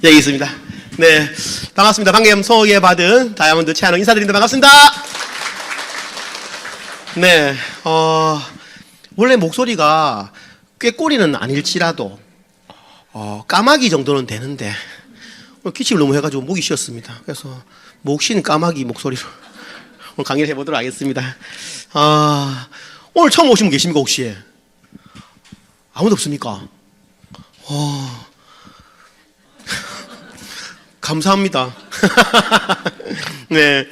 여기 있습니다. 네, 반갑습니다. 방금 소개받은 다이아몬드 최한웅 인사드립니다. 반갑습니다. 네, 원래 목소리가 꾀꼬리는 아닐지라도 까마귀 정도는 되는데 기침을 너무 해가지고 목이 쉬었습니다. 그래서 목 쉰 까마귀 목소리로 오늘 강의를 해보도록 하겠습니다. 오늘 처음 오신 분 계십니까 혹시? 아무도 없습니까? 감사합니다. 네,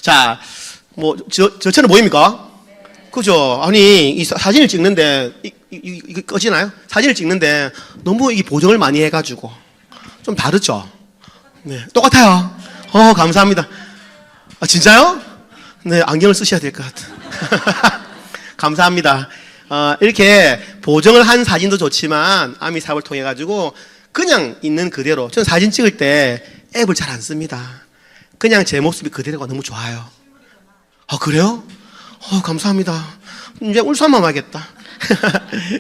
자, 저 채널 보입니까? 그죠? 아니, 이 사진을 찍는데, 이거 꺼지나요? 사진을 찍는데 너무 이 보정을 많이 해가지고 좀 다르죠? 네, 똑같아요. 감사합니다. 아, 진짜요? 네, 안경을 쓰셔야 될 것 같아요. 감사합니다. 이렇게 보정을 한 사진도 좋지만 아미 사업을 통해 가지고 그냥 있는 그대로, 저는 사진 찍을 때 앱을 잘 안 씁니다. 그냥 제 모습이 그대로가 너무 좋아요. 그래요? 감사합니다. 이제 울산만 하겠다.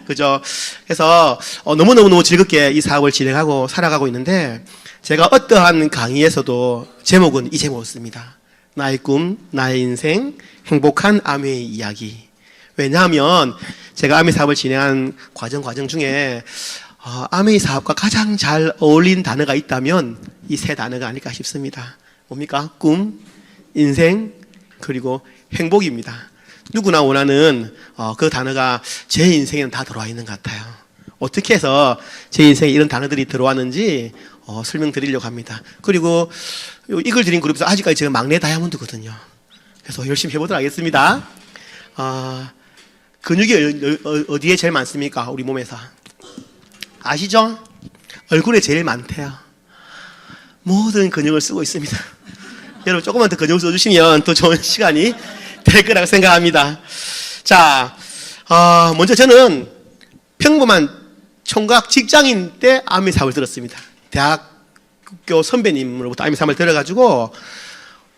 그죠? 그래서 너무너무 즐겁게 이 사업을 진행하고 살아가고 있는데, 제가 어떠한 강의에서도 제목은 이 제목이었습니다. 나의 꿈, 나의 인생, 행복한 아미의 이야기. 왜냐하면 제가 아미 사업을 진행한 과정 중에 아미 사업과 가장 잘 어울린 단어가 있다면 이 세 단어가 아닐까 싶습니다. 뭡니까? 꿈, 인생, 그리고 행복입니다. 누구나 원하는 그 단어가 제 인생에는 다 들어와 있는 것 같아요. 어떻게 해서 제 인생에 이런 단어들이 들어왔는지 설명드리려고 합니다. 그리고 이걸 드린 그룹에서 아직까지 제가 막내 다이아몬드거든요. 그래서 열심히 해보도록 하겠습니다. 근육이 어디에 제일 많습니까? 우리 몸에서 아시죠? 얼굴에 제일 많대요. 모든 근육을 쓰고 있습니다. 여러분 조금만 더 근육을 써주시면 더 좋은 시간이 될 거라고 생각합니다. 자, 먼저 저는 평범한 총각 직장인 때 아미 사업을 들었습니다. 대학교 선배님으로부터 아미 사업을 들어가지고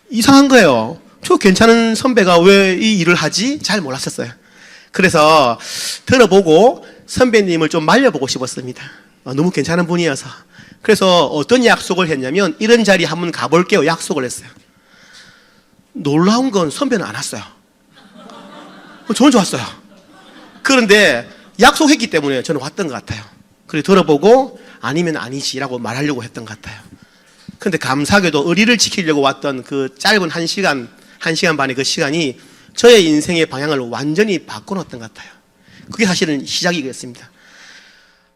이상한 거예요. 저 괜찮은 선배가 왜 이 일을 하지? 잘 몰랐었어요. 그래서 들어보고 선배님을 좀 말려보고 싶었습니다. 너무 괜찮은 분이어서. 그래서 어떤 약속을 했냐면, 이런 자리 한번 가볼게요 약속을 했어요. 놀라운 건 선배는 안 왔어요. 저는 좋았어요. 그런데 약속했기 때문에 저는 왔던 것 같아요. 그래서 들어보고 아니면 아니지라고 말하려고 했던 것 같아요. 그런데 감사하게도 의리를 지키려고 왔던 그 짧은 1시간 반의 그 시간이 저의 인생의 방향을 완전히 바꿔놓았던 것 같아요. 그게 사실은 시작이겠습니다.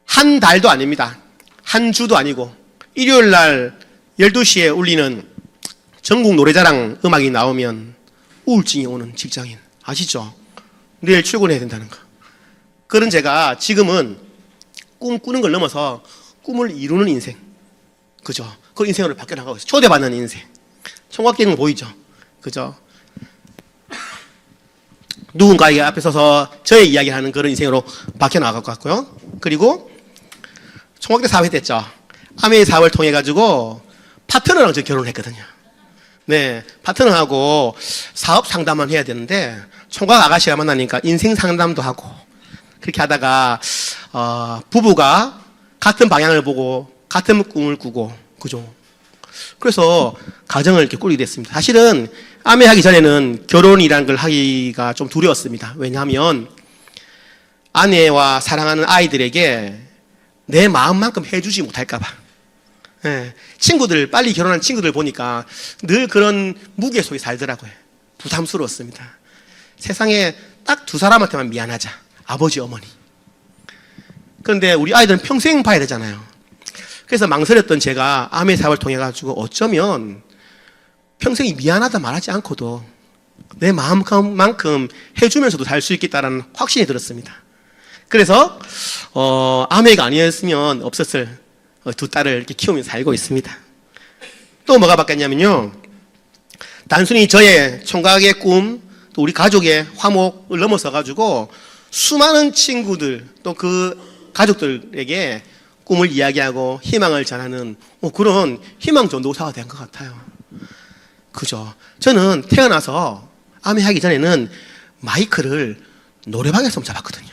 한 달도 아닙니다. 한 주도 아니고, 일요일 날 12시에 울리는 전국 노래자랑 음악이 나오면 우울증이 오는 직장인 아시죠? 내일 출근해야 된다는 거. 그런 제가 지금은 꿈 꾸는 걸 넘어서 꿈을 이루는 인생, 그죠? 그 인생으로 바뀌어나가고 있어요. 초대받는 인생. 총각되는 거 보이죠? 그죠? 누군가에게 앞에 서서 저의 이야기를 하는 그런 인생으로 바뀌어나갈 것 같고요. 그리고 총각대 사업을 했죠. 아메이 사업을 통해 가지고 파트너랑 저 결혼을 했거든요. 네, 파트너하고 사업 상담만 해야 되는데 총각 아가씨가 만나니까 인생 상담도 하고, 그렇게 하다가 부부가 같은 방향을 보고 같은 꿈을 꾸고, 그죠? 그래서 가정을 이렇게 꾸리게 됐습니다. 사실은 아메 하기 전에는 결혼이라는 걸 하기가 좀 두려웠습니다. 왜냐하면 아내와 사랑하는 아이들에게 내 마음만큼 해주지 못할까봐. 네, 친구들, 빨리 결혼한 친구들 보니까 늘 그런 무게 속에 살더라고요. 부담스러웠습니다. 세상에 딱 두 사람한테만 미안하자. 아버지, 어머니. 그런데 우리 아이들은 평생 봐야 되잖아요. 그래서 망설였던 제가 아메 사업을 통해 가지고 어쩌면 평생이 미안하다 말하지 않고도 내 마음만큼 해주면서도 살 수 있겠다라는 확신이 들었습니다. 그래서 아메가 아니었으면 없었을 두 딸을 이렇게 키우면서 살고 있습니다. 또 뭐가 바뀌었냐면요, 단순히 저의 총각의 꿈, 또 우리 가족의 화목을 넘어서 가지고 수많은 친구들, 또 그 가족들에게 꿈을 이야기하고 희망을 전하는 그런 희망 전도사가 된 것 같아요. 그죠? 저는 태어나서 아메 하기 전에는 마이크를 노래방에서 잡았거든요.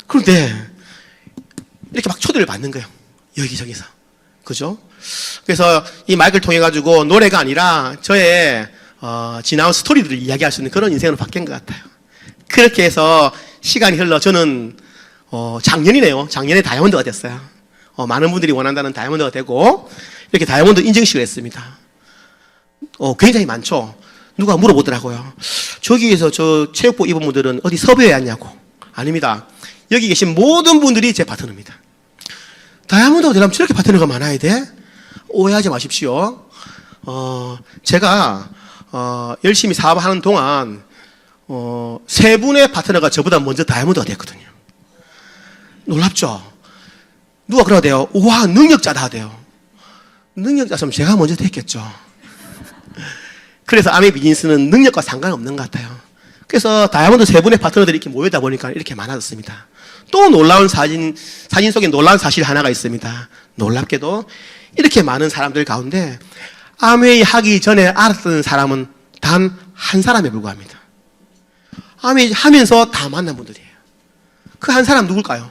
그런데 이렇게 막 초대를 받는 거예요. 여기저기서. 그죠? 그래서 이 마이크를 통해 가지고 노래가 아니라 저의 지나온 스토리들을 이야기할 수 있는 그런 인생으로 바뀐 것 같아요. 그렇게 해서 시간이 흘러 저는 작년이네요. 작년에 다이아몬드가 됐어요. 많은 분들이 원한다는 다이아몬드가 되고 이렇게 다이아몬드 인증식을 했습니다. 굉장히 많죠. 누가 물어보더라고요. 저기에서 저 체육복 입은 분들은 어디 섭외해 왔냐고. 아닙니다. 여기 계신 모든 분들이 제 파트너입니다. 다이아몬드가 되려면 저렇게 파트너가 많아야 돼? 오해하지 마십시오. 제가 열심히 사업하는 동안 세 분의 파트너가 저보다 먼저 다이아몬드가 됐거든요. 놀랍죠? 누가 그러야 돼요? 우와, 능력자다 하대요. 능력자였으면 제가 먼저 됐겠죠. 그래서 아메 비즈니스는 능력과 상관없는 것 같아요. 그래서 다이아몬드 세 분의 파트너들이 이렇게 모이다 보니까 이렇게 많아졌습니다. 또 놀라운 사진 속에 놀라운 사실 하나가 있습니다. 놀랍게도 이렇게 많은 사람들 가운데 아메이 하기 전에 알았던 사람은 단 한 사람에 불과합니다. 아메이 하면서 다 만난 분들이에요. 그 한 사람 누굴까요?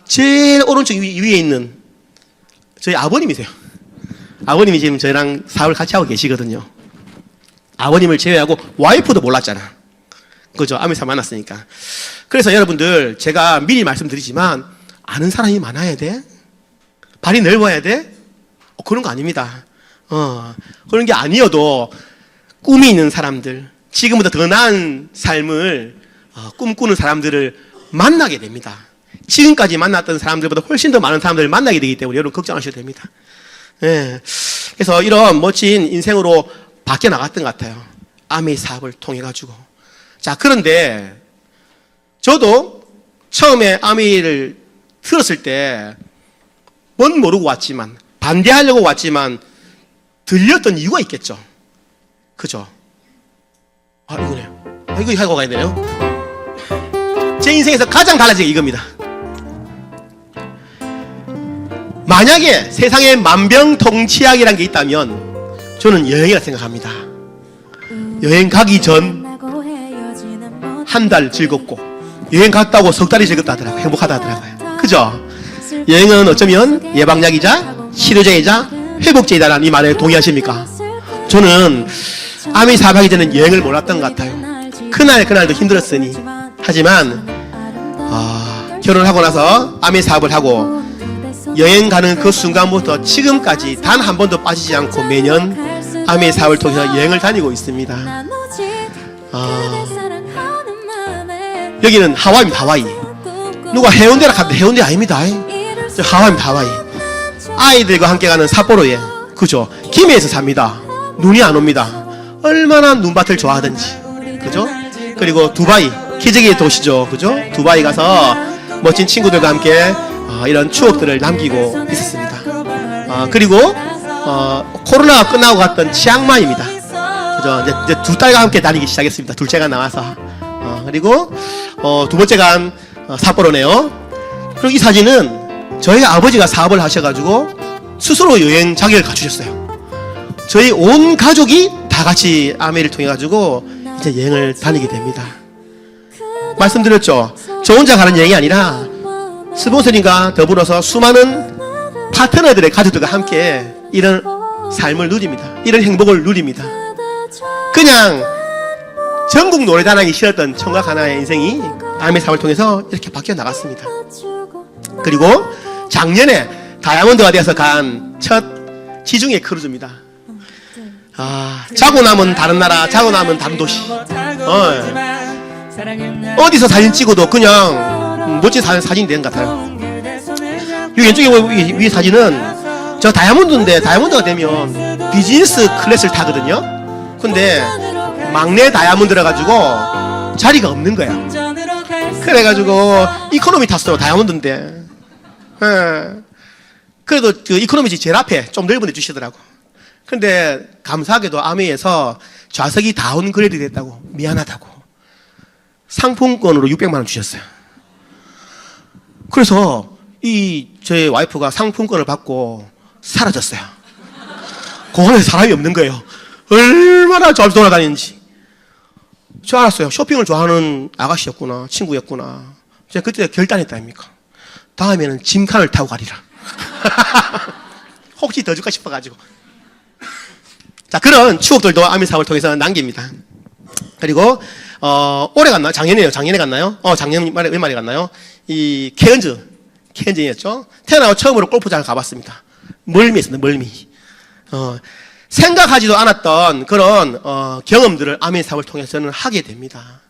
제일 오른쪽 위에 있는 저희 아버님이세요. 아버님이 지금 저희랑 사업을 같이 하고 계시거든요. 아버님을 제외하고 와이프도 몰랐잖아. 그죠? 아메이에서 만났으니까. 그래서 여러분들 제가 미리 말씀드리지만 아는 사람이 많아야 돼? 발이 넓어야 돼? 그런 거 아닙니다. 그런 게 아니어도 꿈이 있는 사람들, 지금보다 더 나은 삶을 꿈꾸는 사람들을 만나게 됩니다. 지금까지 만났던 사람들보다 훨씬 더 많은 사람들을 만나게 되기 때문에 여러분 걱정하셔도 됩니다. 예. 그래서 이런 멋진 인생으로 바뀌어 나갔던 것 같아요. 아메이 사업을 통해 가지고. 자, 그런데 저도 처음에 아메이를 들었을 때 뭔 모르고 왔지만 반대하려고 왔지만 들렸던 이유가 있겠죠. 그죠? 이거네요. 이거 하고 가야 되네요. 제 인생에서 가장 달라진 게 이겁니다. 만약에 세상에 만병통치약이라는 게 있다면 저는 여행이라 생각합니다. 여행 가기 전 한 달 즐겁고 여행 갔다고 석 달이 즐겁다 하더라고요. 행복하다 하더라고요. 그죠? 여행은 어쩌면 예방약이자 치료제이자 회복제이다라는 이 말에 동의하십니까? 저는 아메이 사업하기 전에는 여행을 몰랐던 것 같아요. 그날도 힘들었으니. 하지만 결혼하고 나서 아메이 사업을 하고 여행 가는 그 순간부터 지금까지 단 한 번도 빠지지 않고 매년 아메이 사업을 통해서 여행을 다니고 있습니다. 여기는 하와이입니다. 하와이. 누가 해운대라 갔는데 해운대 아닙니다. 저 하와이입니다. 하와이. 아이들과 함께 가는 삿포로에, 그죠? 김해에서 삽니다. 눈이 안 옵니다. 얼마나 눈밭을 좋아하든지, 그죠? 그리고 두바이, 기적의 도시죠, 그죠? 두바이 가서 멋진 친구들과 함께 이런 추억들을 남기고 있었습니다. 그리고 코로나가 끝나고 갔던 치앙마이입니다. 그죠? 이제 두 딸과 함께 다니기 시작했습니다. 둘째가 나와서. 그리고 두 번째 간 삿포로네요. 그리고 이 사진은 저희 아버지가 사업을 하셔가지고 스스로 여행 자격을 갖추셨어요. 저희 온 가족이 다 같이 아메이를 통해 가지고 이제 여행을 다니게 됩니다. 말씀드렸죠. 저 혼자 가는 여행이 아니라 스폰서님과 더불어서 수많은 파트너들의 가족들과 함께 이런 삶을 누립니다. 이런 행복을 누립니다. 그냥 전국 노래자랑이 싫었던 청각 하나의 인생이 아메이 사업을 통해서 이렇게 바뀌어 나갔습니다. 그리고 작년에 다이아몬드가 되어서 간 첫 지중해 크루즈입니다. 자고 나면 다른 나라, 자고 나면 다른 도시. 어디서 사진 찍어도 그냥 멋진 사진이 되는 것 같아요. 이 왼쪽에 위에 사진은 저 다이아몬드인데 다이아몬드가 되면 비즈니스 클래스를 타거든요. 근데 막내 다이아몬드라 가지고 자리가 없는 거야. 그래가지고 이코노미 탔어요. 다이아몬드인데. 그래도 그 이코노미지 제일 앞에 좀 넓은 데 주시더라고. 근데 감사하게도 아메이에서 좌석이 다운그레이드 됐다고, 미안하다고 상품권으로 600만 원 주셨어요. 그래서 저희 와이프가 상품권을 받고 사라졌어요. 공항에 사람이 없는 거예요. 얼마나 잘 돌아다니는지. 저 알았어요. 쇼핑을 좋아하는 아가씨였구나, 친구였구나. 제가 그때 결단했다 아닙니까? 다음에는 짐칸을 타고 가리라. 혹시 더 줄까 싶어가지고. 자, 그런 추억들도 아미 사업을 통해서 남깁니다. 그리고, 올해 갔나요? 작년에 갔나요? 작년 말에, 웬 말에 갔나요? 이, 케언즈였죠? 태어나고 처음으로 골프장을 가봤습니다. 멀미였습니다, 멀미. 생각하지도 않았던 그런, 경험들을 아미 사업을 통해서 저는 하게 됩니다.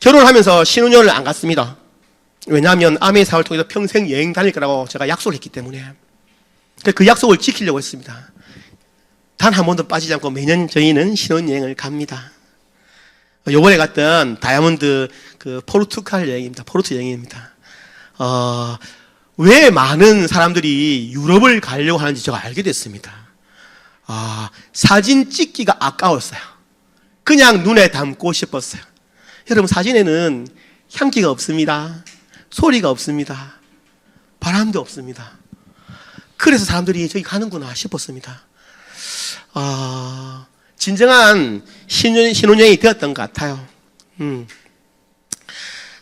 결혼하면서 신혼여행을 안 갔습니다. 왜냐하면 아미 사업을 통해서 평생 여행 다닐 거라고 제가 약속을 했기 때문에. 그 약속을 지키려고 했습니다. 단 한 번도 빠지지 않고 매년 저희는 신혼여행을 갑니다. 요번에 갔던 다이아몬드 그 포르투갈 여행입니다. 포르투 여행입니다. 왜 많은 사람들이 유럽을 가려고 하는지 제가 알게 됐습니다. 사진 찍기가 아까웠어요. 그냥 눈에 담고 싶었어요. 여러분, 사진에는 향기가 없습니다. 소리가 없습니다. 바람도 없습니다. 그래서 사람들이 저기 가는구나 싶었습니다. 진정한 신혼여행이 되었던 것 같아요.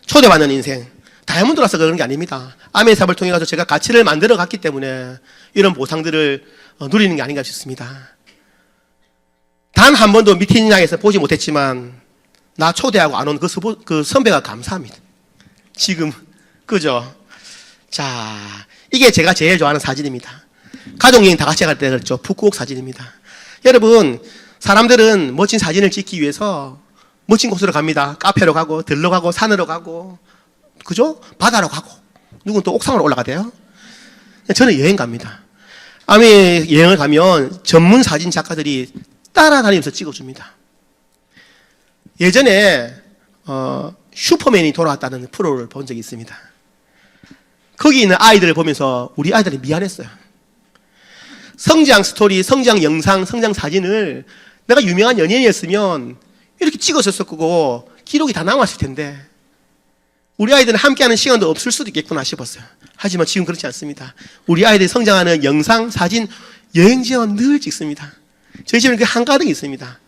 초대받는 인생. 다이아몬드라서 그런 게 아닙니다. 아멘 사업을 통해 가지고 제가 가치를 만들어 갔기 때문에 이런 보상들을 누리는 게 아닌가 싶습니다. 단 한 번도 미팅장에서 보지 못했지만 나 초대하고 안 온 그 선배가 감사합니다. 지금 그죠? 자, 이게 제가 제일 좋아하는 사진입니다. 가족여행 다 같이 갈 때 그랬죠. 북극 사진입니다. 여러분, 사람들은 멋진 사진을 찍기 위해서 멋진 곳으로 갑니다. 카페로 가고, 들러 가고, 산으로 가고, 그죠? 바다로 가고, 누군 또 옥상으로 올라가대요. 저는 여행 갑니다. 아미 여행을 가면 전문 사진 작가들이 따라다니면서 찍어줍니다. 예전에 슈퍼맨이 돌아왔다는 프로를 본 적이 있습니다. 거기 있는 아이들을 보면서 우리 아이들이 미안했어요. 성장 스토리, 성장 영상, 성장 사진을 내가 유명한 연예인이었으면 이렇게 찍었을 거고 기록이 다 남았을 텐데 우리 아이들은 함께하는 시간도 없을 수도 있겠구나 싶었어요. 하지만 지금 그렇지 않습니다. 우리 아이들이 성장하는 영상, 사진, 여행지만 늘 찍습니다. 저희 집에는 그 한가득 있습니다.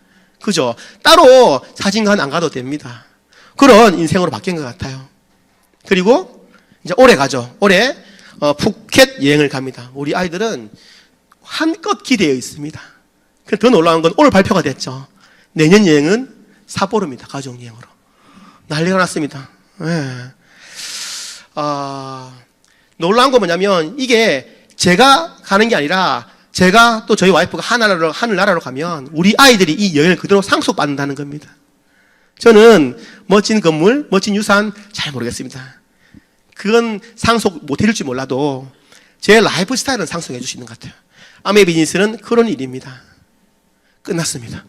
그죠? 따로 사진관 안 가도 됩니다. 그런 인생으로 바뀐 것 같아요. 그리고 이제 올해 가죠. 올해 푸켓 여행을 갑니다. 우리 아이들은 한껏 기대어 있습니다. 더 놀라운 건 오늘 발표가 됐죠. 내년 여행은 삿포로입니다. 가족 여행으로. 난리가 났습니다. 네. 놀라운 건 뭐냐면 이게 제가 가는 게 아니라 제가 또 저희 와이프가 하늘나라로 가면 우리 아이들이 이 여행을 그대로 상속받는다는 겁니다. 저는 멋진 건물, 멋진 유산 잘 모르겠습니다. 그건 상속 못 해줄지 몰라도 제 라이프 스타일은 상속해 줄 수 있는 것 같아요. 아메 비즈니스는 그런 일입니다. 끝났습니다.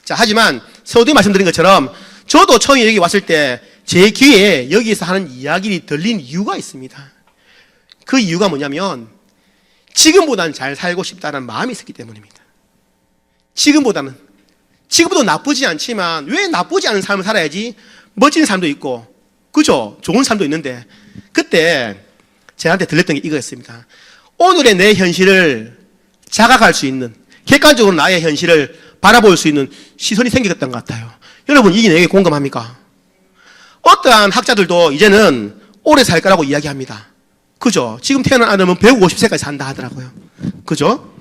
자, 하지만 서두에 말씀드린 것처럼 저도 처음에 여기 왔을 때 제 귀에 여기에서 하는 이야기를 들린 이유가 있습니다. 그 이유가 뭐냐면 지금보다는 잘 살고 싶다는 마음이 있었기 때문입니다. 지금보다 나쁘지 않지만 왜 나쁘지 않은 삶을 살아야지 멋진 삶도 있고 그죠? 좋은 삶도 있는데 그때 저한테 들렸던 게 이거였습니다. 오늘의 내 현실을 자각할 수 있는 객관적으로 나의 현실을 바라볼 수 있는 시선이 생겼던 것 같아요. 여러분 이게 내게 공감합니까? 어떠한 학자들도 이제는 오래 살 거라고 이야기합니다. 그죠? 지금 태어난 아들은 150세까지 산다 하더라고요. 그죠?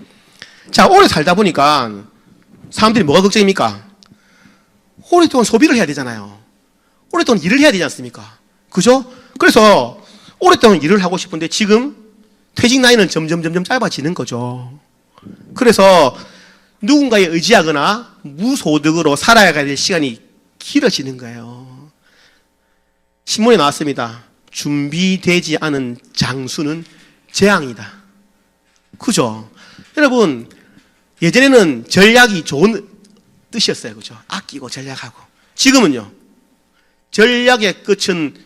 자, 오래 살다 보니까 사람들이 뭐가 걱정입니까? 오랫동안 소비를 해야 되잖아요. 오랫동안 일을 해야 되지 않습니까? 그죠? 그래서 오랫동안 일을 하고 싶은데 지금 퇴직 나이는 점점 짧아지는 거죠. 그래서 누군가에 의지하거나 무소득으로 살아야 될 시간이 길어지는 거예요. 신문에 나왔습니다. 준비되지 않은 장수는 재앙이다. 그죠? 여러분, 예전에는 전략이 좋은 뜻이었어요. 그죠? 아끼고 전략하고. 지금은요, 전략의 끝은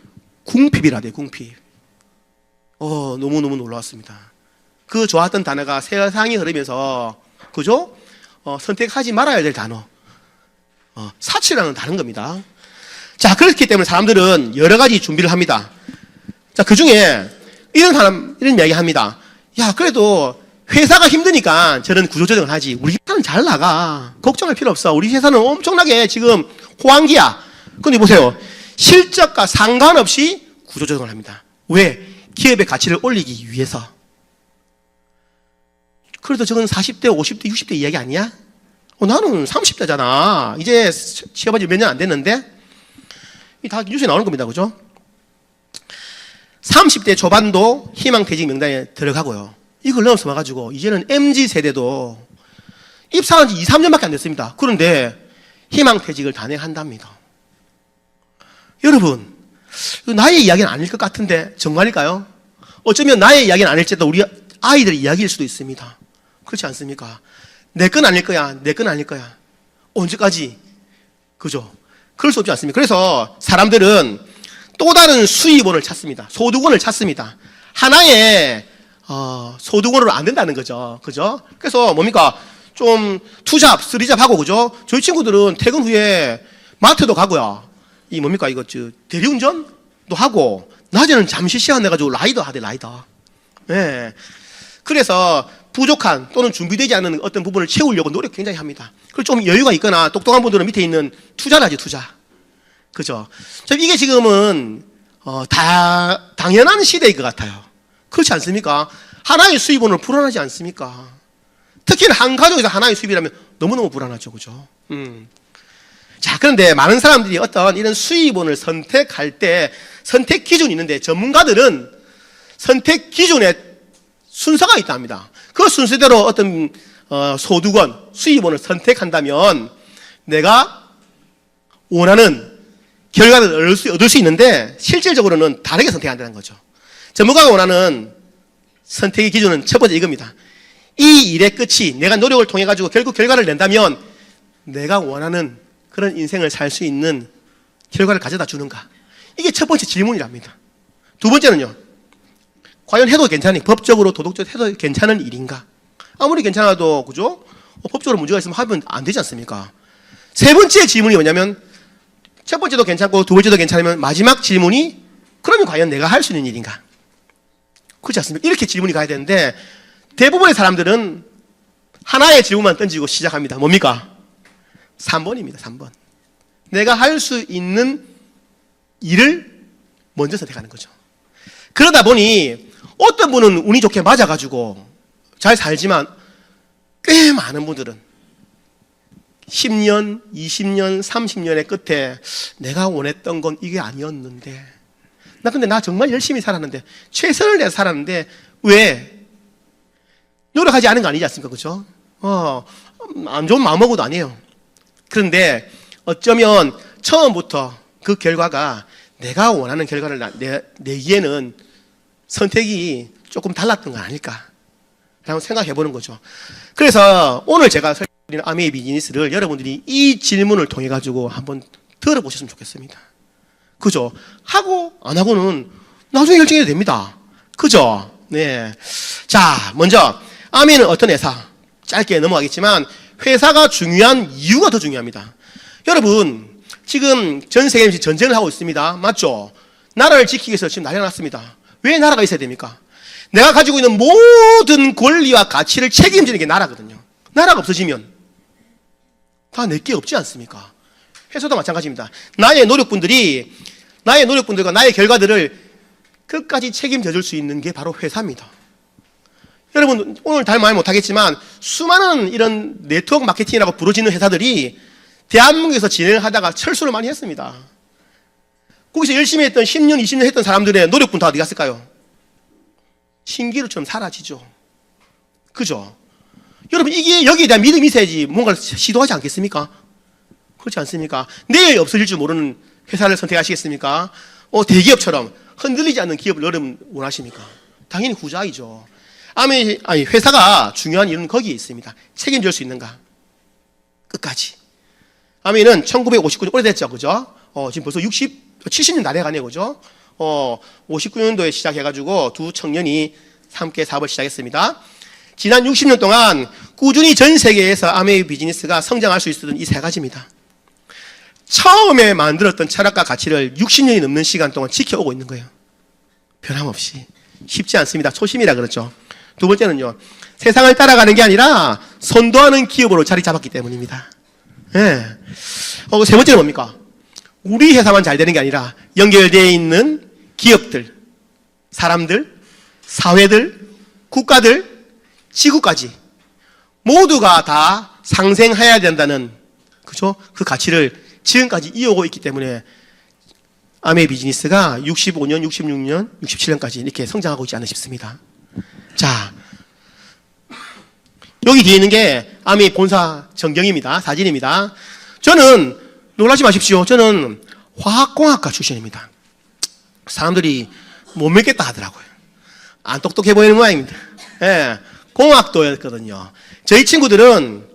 궁핍이라대요, 궁핍. 너무너무 놀라웠습니다. 그 좋았던 단어가 세상이 흐르면서, 그죠? 선택하지 말아야 될 단어. 사치랑은 다른 겁니다. 자, 그렇기 때문에 사람들은 여러 가지 준비를 합니다. 자, 그 중에 이런 이야기 합니다. 야, 그래도 회사가 힘드니까 저는 구조조정을 하지. 우리 회사는 잘 나가. 걱정할 필요 없어. 우리 회사는 엄청나게 지금 호황기야. 근데 보세요. 실적과 상관없이 구조조정을 합니다. 왜? 기업의 가치를 올리기 위해서. 그래도 저건 40대, 50대, 60대 이야기 아니야? 나는 30대잖아. 이제 취업한 지 몇 년 안 됐는데? 다 뉴스에 나오는 겁니다. 그죠? 30대 초반도 희망퇴직 명단에 들어가고요. 이걸 넘어서가지고 이제는 MZ세대도 입사한 지 2, 3년밖에 안 됐습니다. 그런데 희망퇴직을 단행한답니다. 여러분, 나의 이야기는 아닐 것 같은데 정말일까요? 어쩌면 나의 이야기는 아닐지도 우리 아이들의 이야기일 수도 있습니다. 그렇지 않습니까? 내 건 아닐 거야. 내 건 아닐 거야. 언제까지? 그죠? 그럴 수 없지 않습니까? 그래서 사람들은 또 다른 수입원을 찾습니다. 소득원을 찾습니다. 하나의 소득원으로 안 된다는 거죠. 그죠? 그래서 뭡니까? 좀 투잡, 쓰리잡 하고, 그죠? 저희 친구들은 퇴근 후에 마트도 가고요. 이 뭡니까? 이거 대리운전도 하고, 낮에는 잠시 시간 내가지고 라이더 하대, 라이더. 예. 그래서 부족한 또는 준비되지 않은 어떤 부분을 채우려고 노력 굉장히 합니다. 그리고 좀 여유가 있거나 똑똑한 분들은 밑에 있는 투자를 하죠, 투자. 그죠? 이게 지금은, 당연한 시대일 것 같아요. 그렇지 않습니까? 하나의 수입원은 불안하지 않습니까? 특히나 한 가족에서 하나의 수입이라면 너무너무 불안하죠. 그죠? 자, 그런데 많은 사람들이 어떤 이런 수입원을 선택할 때 선택 기준이 있는데 전문가들은 선택 기준에 순서가 있다 합니다. 그 순서대로 어떤 소득원, 수입원을 선택한다면 내가 원하는 결과를 얻을 수 있는데 실질적으로는 다르게 선택한다는 거죠. 전문가가 원하는 선택의 기준은 첫 번째 이겁니다. 이 일의 끝이 내가 노력을 통해 가지고 결국 결과를 낸다면 내가 원하는 그런 인생을 살 수 있는 결과를 가져다 주는가? 이게 첫 번째 질문이랍니다. 두 번째는요. 과연 해도 괜찮니? 법적으로 도덕적으로 해도 괜찮은 일인가? 아무리 괜찮아도 그죠? 법적으로 문제가 있으면 하면 안 되지 않습니까? 세 번째 질문이 뭐냐면 첫 번째도 괜찮고 두 번째도 괜찮으면 마지막 질문이 그러면 과연 내가 할 수 있는 일인가? 그렇지 않습니까? 이렇게 질문이 가야 되는데 대부분의 사람들은 하나의 질문만 던지고 시작합니다. 뭡니까? 3번입니다. 3번. 내가 할 수 있는 일을 먼저 선택하는 거죠. 그러다 보니 어떤 분은 운이 좋게 맞아가지고 잘 살지만 꽤 많은 분들은 10년, 20년, 30년의 끝에 내가 원했던 건 이게 아니었는데 근데 나 정말 열심히 살았는데 최선을 내서 살았는데 왜? 노력하지 않은 거 아니지 않습니까? 그죠? 안 좋은 마음먹어도 아니에요. 그런데 어쩌면 처음부터 그 결과가 내가 원하는 결과를 내기에는 선택이 조금 달랐던 건 아닐까 라고 생각해 보는 거죠. 그래서 오늘 제가 설명드리는 아메이 비즈니스를 여러분들이 이 질문을 통해 가지고 한번 들어보셨으면 좋겠습니다. 그죠? 하고 안 하고는 나중에 결정해도 됩니다. 그죠? 네. 자, 먼저 아메이는 어떤 회사? 짧게 넘어가겠지만 회사가 중요한 이유가 더 중요합니다. 여러분 지금 전 세계에서 전쟁을 하고 있습니다. 맞죠? 나라를 지키기 위해서 지금 난리가 났습니다. 왜 나라가 있어야 됩니까? 내가 가지고 있는 모든 권리와 가치를 책임지는 게 나라거든요. 나라가 없어지면 다 내게 없지 않습니까? 회사도 마찬가지입니다. 나의 노력분들과 나의 결과들을 끝까지 책임져 줄 수 있는 게 바로 회사입니다. 여러분 오늘 다 말 못하겠지만 수많은 이런 네트워크 마케팅이라고 부르짖는 회사들이 대한민국에서 진행을 하다가 철수를 많이 했습니다. 거기서 열심히 했던 10년, 20년 했던 사람들의 노력분 다 어디 갔을까요? 신기루처럼 사라지죠. 그죠? 여러분 이게 여기에 대한 믿음이 있어야지 뭔가를 시도하지 않겠습니까? 그렇지 않습니까? 내일 없어질 줄 모르는 회사를 선택하시겠습니까? 대기업처럼 흔들리지 않는 기업을 여러분 원하십니까? 당연히 후자이죠. 회사가 중요한 이유는 거기에 있습니다. 책임질 수 있는가? 끝까지. 아메이는 1959년 오래됐죠, 그죠? 지금 벌써 70년 다 돼가네요, 그죠? 59년도에 시작해가지고 두 청년이 함께 사업을 시작했습니다. 지난 60년 동안 꾸준히 전 세계에서 아메이 비즈니스가 성장할 수 있었던 이 세 가지입니다. 처음에 만들었던 철학과 가치를 60년이 넘는 시간 동안 지켜오고 있는 거예요. 변함없이. 쉽지 않습니다. 초심이라 그렇죠. 두 번째는요, 세상을 따라가는 게 아니라 선도하는 기업으로 자리 잡았기 때문입니다. 예. 세 번째는 뭡니까? 우리 회사만 잘 되는 게 아니라 연결되어 있는 기업들, 사람들, 사회들, 국가들, 지구까지 모두가 다 상생해야 된다는, 그죠? 그 가치를 지금까지 이어오고 있기 때문에 아메이 비즈니스가 65년, 66년, 67년까지 이렇게 성장하고 있지 않나 싶습니다. 자, 여기 뒤에 있는 게 아메이 본사 전경입니다. 사진입니다. 저는 놀라지 마십시오. 저는 화학공학과 출신입니다. 사람들이 못 믿겠다 하더라고요. 안 똑똑해 보이는 모양입니다. 예, 공학도였거든요. 저희 친구들은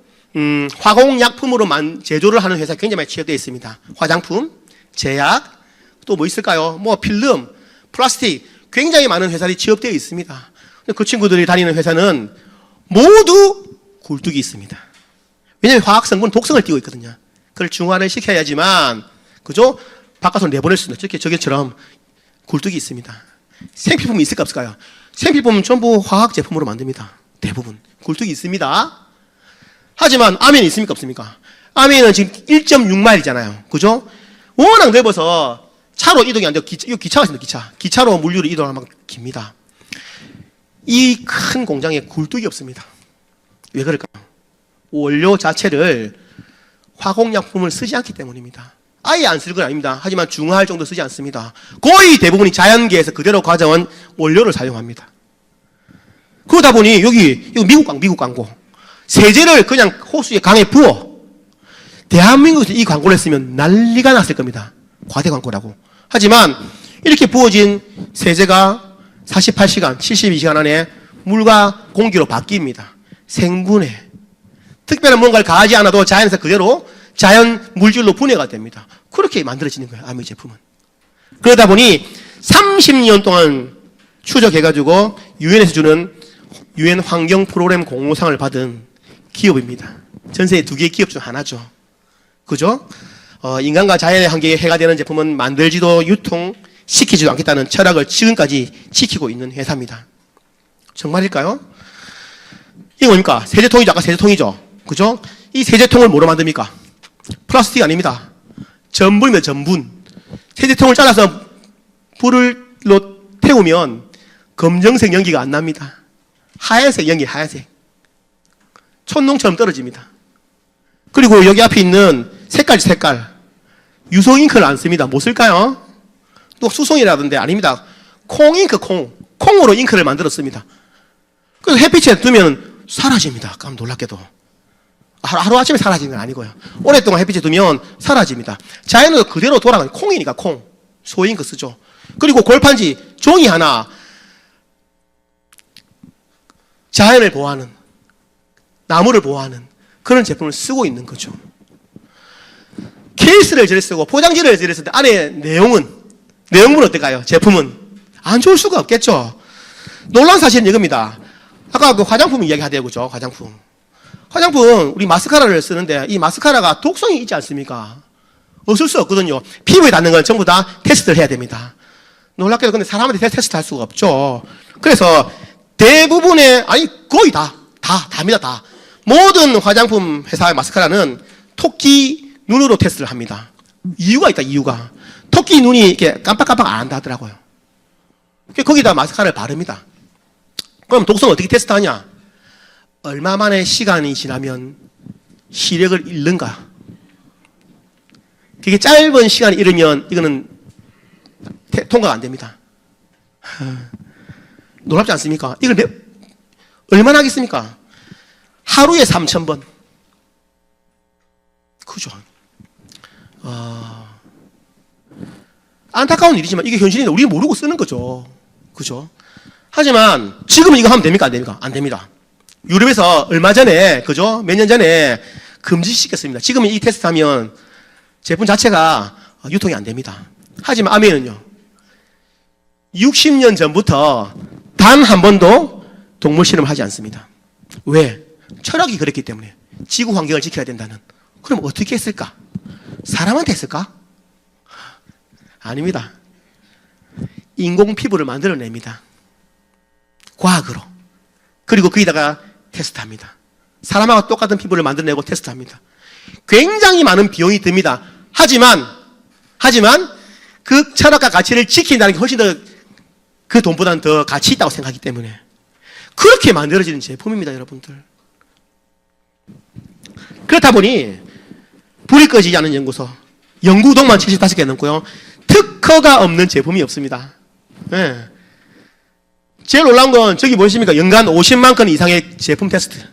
화공약품으로 제조를 하는 회사에 굉장히 많이 취업되어 있습니다. 화장품, 제약, 또 뭐 있을까요? 뭐 필름, 플라스틱, 굉장히 많은 회사들이 취업되어 있습니다. 그 친구들이 다니는 회사는 모두 굴뚝이 있습니다. 왜냐하면 화학성분은 독성을 띠고 있거든요. 그걸 중화를 시켜야지만, 그죠? 바깥으로 내보낼 수 있는, 저게처럼 굴뚝이 있습니다. 생필품이 있을까 없을까요? 생필품은 전부 화학 제품으로 만듭니다. 대부분. 굴뚝이 있습니다. 하지만 아멘이 있습니까 없습니까? 아멘은 지금 1.6마일이잖아요. 그죠? 워낙 넓어서 차로 이동이 안 돼요. 이거 기차가 있습니다. 기차. 기차로 물류를 이동하면 깁니다. 이 큰 공장에 굴뚝이 없습니다. 왜 그럴까요? 원료 자체를 화공약품을 쓰지 않기 때문입니다. 아예 안 쓸 건 아닙니다. 하지만 중화할 정도 쓰지 않습니다. 거의 대부분이 자연계에서 그대로 가져온 원료를 사용합니다. 그러다 보니 이거 미국 광고. 세제를 그냥 호수에 강에 부어. 대한민국에서 이 광고를 했으면 난리가 났을 겁니다. 과대 광고라고. 하지만 이렇게 부어진 세제가 48시간, 72시간 안에 물과 공기로 바뀝니다. 생분해. 특별한 뭔가를 가하지 않아도 자연에서 그대로 자연 물질로 분해가 됩니다. 그렇게 만들어지는 거예요, 아메이 제품은. 그러다 보니 30년 동안 추적해가지고 유엔에서 주는 유엔 환경 프로그램 공로상을 받은 기업입니다. 전 세계 2개의 기업 중 하나죠. 그죠? 인간과 자연의 환경에 해가 되는 제품은 만들지도 유통시키지도 않겠다는 철학을 지금까지 지키고 있는 회사입니다. 정말일까요? 이게 뭡니까? 세제통이죠. 아까 세제통이죠. 그죠? 이 세제통을 뭐로 만듭니까? 플라스틱 아닙니다. 전분입니다. 전분. 세제통을 잘라서 불로 태우면 검정색 연기가 안 납니다. 하얀색 연기, 하얀색. 촛농처럼 떨어집니다. 그리고 여기 앞에 있는 색깔. 유성 잉크를 안 씁니다. 뭐 쓸까요? 또 수송이라던데 아닙니다. 콩잉크, 콩으로 잉크를 만들었습니다. 그래서 햇빛에 두면 사라집니다. 깜 놀랍게도. 하루아침에 사라지는 건 아니고요. 오랫동안 햇빛에 두면 사라집니다. 자연으로 그대로 돌아가는 콩이니까 콩. 소잉크 쓰죠. 그리고 골판지, 종이 하나. 자연을 보호하는, 나무를 보호하는 그런 제품을 쓰고 있는 거죠. 케이스를 저리 쓰고 포장지를 저리 쓰는데 안에 내용물은 어떨까요? 제품은 안 좋을 수가 없겠죠. 놀라운 사실은 이겁니다. 아까 그 화장품 이야기하대요. 그죠? 화장품 우리 마스카라를 쓰는데 이 마스카라가 독성이 있지 않습니까? 없을 수 없거든요. 피부에 닿는 건 전부 다 테스트를 해야 됩니다. 놀랍게도 근데 사람한테 테스트 할 수가 없죠. 그래서 대부분의, 거의 답니다, 다. 모든 화장품 회사의 마스카라는 토끼 눈으로 테스트를 합니다. 이유가 있다, 이유가. 토끼 눈이 이렇게 깜빡깜빡 안 한다 하더라고요. 거기다 마스카라를 바릅니다. 그럼 독성 어떻게 테스트하냐? 얼마만의 시간이 지나면 시력을 잃는가? 그게 짧은 시간이 잃으면 이거는 통과가 안 됩니다. 놀랍지 않습니까? 이걸 얼마나 하겠습니까? 하루에 3,000번. 그죠? 안타까운 일이지만 이게 현실인데 우리는 모르고 쓰는 거죠. 그죠? 하지만 지금은 이거 하면 됩니까? 안 됩니까? 안 됩니다. 유럽에서 얼마 전에, 그죠? 몇 년 전에 금지시켰습니다. 지금은 이 테스트 하면 제품 자체가 유통이 안 됩니다. 하지만 아메는요, 60년 전부터 단 한 번도 동물 실험을 하지 않습니다. 왜? 철학이 그랬기 때문에. 지구 환경을 지켜야 된다는. 그럼 어떻게 했을까? 사람한테 했을까? 아닙니다. 인공 피부를 만들어냅니다. 과학으로. 그리고 거기다가 테스트합니다. 사람하고 똑같은 피부를 만들어내고 테스트합니다. 굉장히 많은 비용이 듭니다. 하지만 그 철학과 가치를 지킨다는 게 훨씬 더 그 돈보다는 더 가치 있다고 생각하기 때문에 그렇게 만들어지는 제품입니다, 여러분들. 그렇다 보니 불이 꺼지지 않은 연구소, 연구동만 75개 넘고요. 특허가 없는 제품이 없습니다. 네. 제일 놀라운 건 저기 보이십니까? 연간 50만 건 이상의 제품 테스트.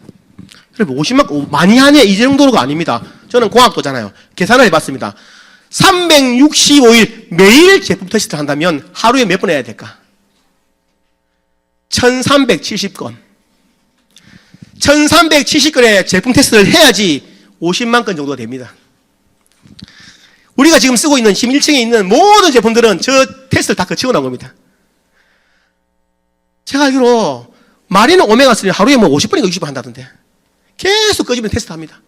여러분 50만 건 많이 하네 이 정도가 아닙니다. 저는 공학도잖아요. 계산을 해봤습니다. 365일 매일 제품 테스트를 한다면 하루에 몇 번 해야 될까? 1370건. 1370건의 제품 테스트를 해야지 50만 건 정도가 됩니다. 우리가 지금 쓰고 있는 11층에 있는 모든 제품들은 저 테스트를 다 거치고 나온 겁니다. 제가 알기로 마리는 오메가3 하루에 뭐 50번인가 60번 한다던데 계속 끄집어내서 테스트 합니다.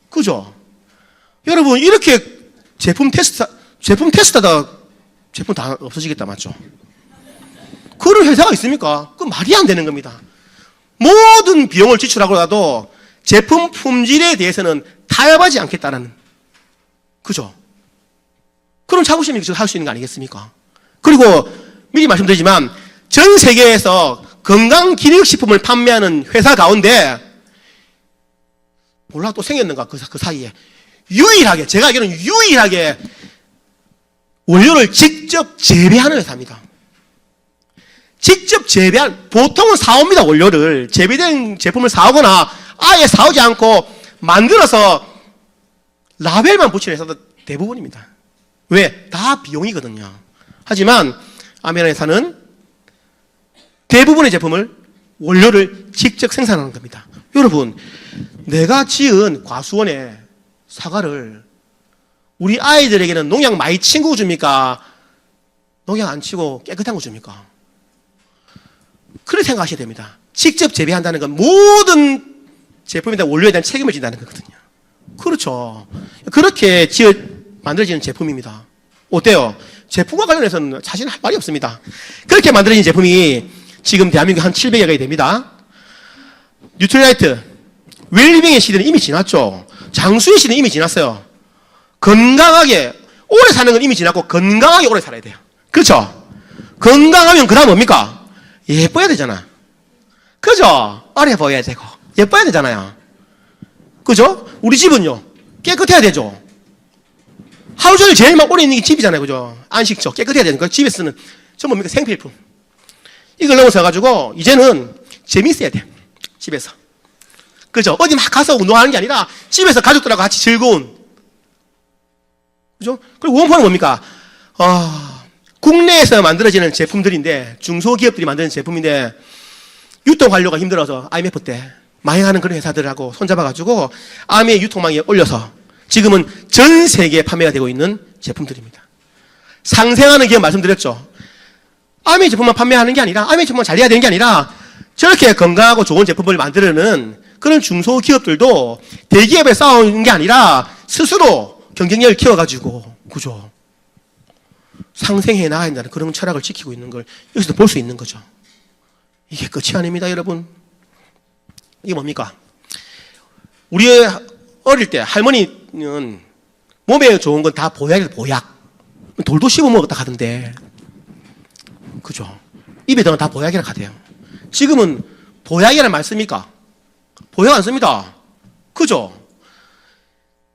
그죠? 여러분 이렇게 제품 테스트하다 제품 다 없어지겠다 맞죠? 그런 회사가 있습니까? 그건 말이 안 되는 겁니다. 모든 비용을 지출하고라도 제품 품질에 대해서는 타협하지 않겠다는 그죠? 그런 자부심이 할 수 있는 거 아니겠습니까? 그리고 미리 말씀드리지만 전 세계에서 건강기능식품을 판매하는 회사 가운데 몰라 또 생겼는가 그 사이에 유일하게 제가 알기로는 유일하게 원료를 직접 재배하는 회사입니다. 직접 재배한 보통은 사옵니다. 원료를 재배된 제품을 사오거나 아예 사오지 않고 만들어서 라벨만 붙이는 회사도 대부분입니다. 왜? 다 비용이거든요. 하지만 아메리카 회사는 대부분의 제품을 원료를 직접 생산하는 겁니다. 여러분 내가 지은 과수원에 사과를 우리 아이들에게는 농약 많이 친구 줍니까? 농약 안 치고 깨끗한 거 줍니까? 그렇게 생각하셔야 됩니다. 직접 재배한다는 건 모든 제품에 대한 원료에 대한 책임을 진다는 거거든요. 그렇죠. 그렇게 만들어지는 제품입니다. 어때요? 제품과 관련해서는 사실 할 말이 없습니다. 그렇게 만들어진 제품이 지금 대한민국 한 700여 개가 됩니다. 뉴트리라이트, 웰빙의 시대는 이미 지났죠. 장수의 시대는 이미 지났어요. 건강하게 오래 사는 건 이미 지났고 건강하게 오래 살아야 돼요. 그렇죠? 건강하면 그 다음 뭡니까? 예뻐야 되잖아. 그죠? 어려 보여야 되고 예뻐야 되잖아요. 그죠? 우리 집은요 깨끗해야 되죠. 하루 종일 제일 막 오래 있는 게 집이잖아요. 그죠? 안식처 깨끗해야 되는 거. 집에서는 저 뭡니까? 생필품. 이걸 넘어서 가지고 이제는 재밌어야 돼. 집에서. 그죠? 어디 막 가서 운동하는 게 아니라 집에서 가족들하고 같이 즐거운. 그죠? 그리고 원포는 뭡니까? 국내에서 만들어지는 제품들인데 중소기업들이 만드는 제품인데 유통 관료가 힘들어서 IMF 때 망해가는 그런 회사들하고 손잡아가지고 아미의 유통망에 올려서 지금은 전 세계에 판매가 되고 있는 제품들입니다. 상생하는 기업 말씀드렸죠. 아미 제품만 판매하는 게 아니라 아미 제품만 잘 돼야 되는 게 아니라 저렇게 건강하고 좋은 제품을 만드는 그런 중소기업들도 대기업에 싸우는 게 아니라 스스로 경쟁력을 키워가지고 그죠? 상생해 나가야 한다는 그런 철학을 지키고 있는 걸 여기서도 볼 수 있는 거죠. 이게 끝이 아닙니다, 여러분. 이게 뭡니까? 우리 어릴 때 할머니는 몸에 좋은 건 다 보약이에요, 보약. 돌도 씹어 먹었다 하던데. 그죠? 입에 들어간 다 보약이라 하대요. 지금은 보약이라는 말 씁니까? 보약 안 씁니다. 그죠?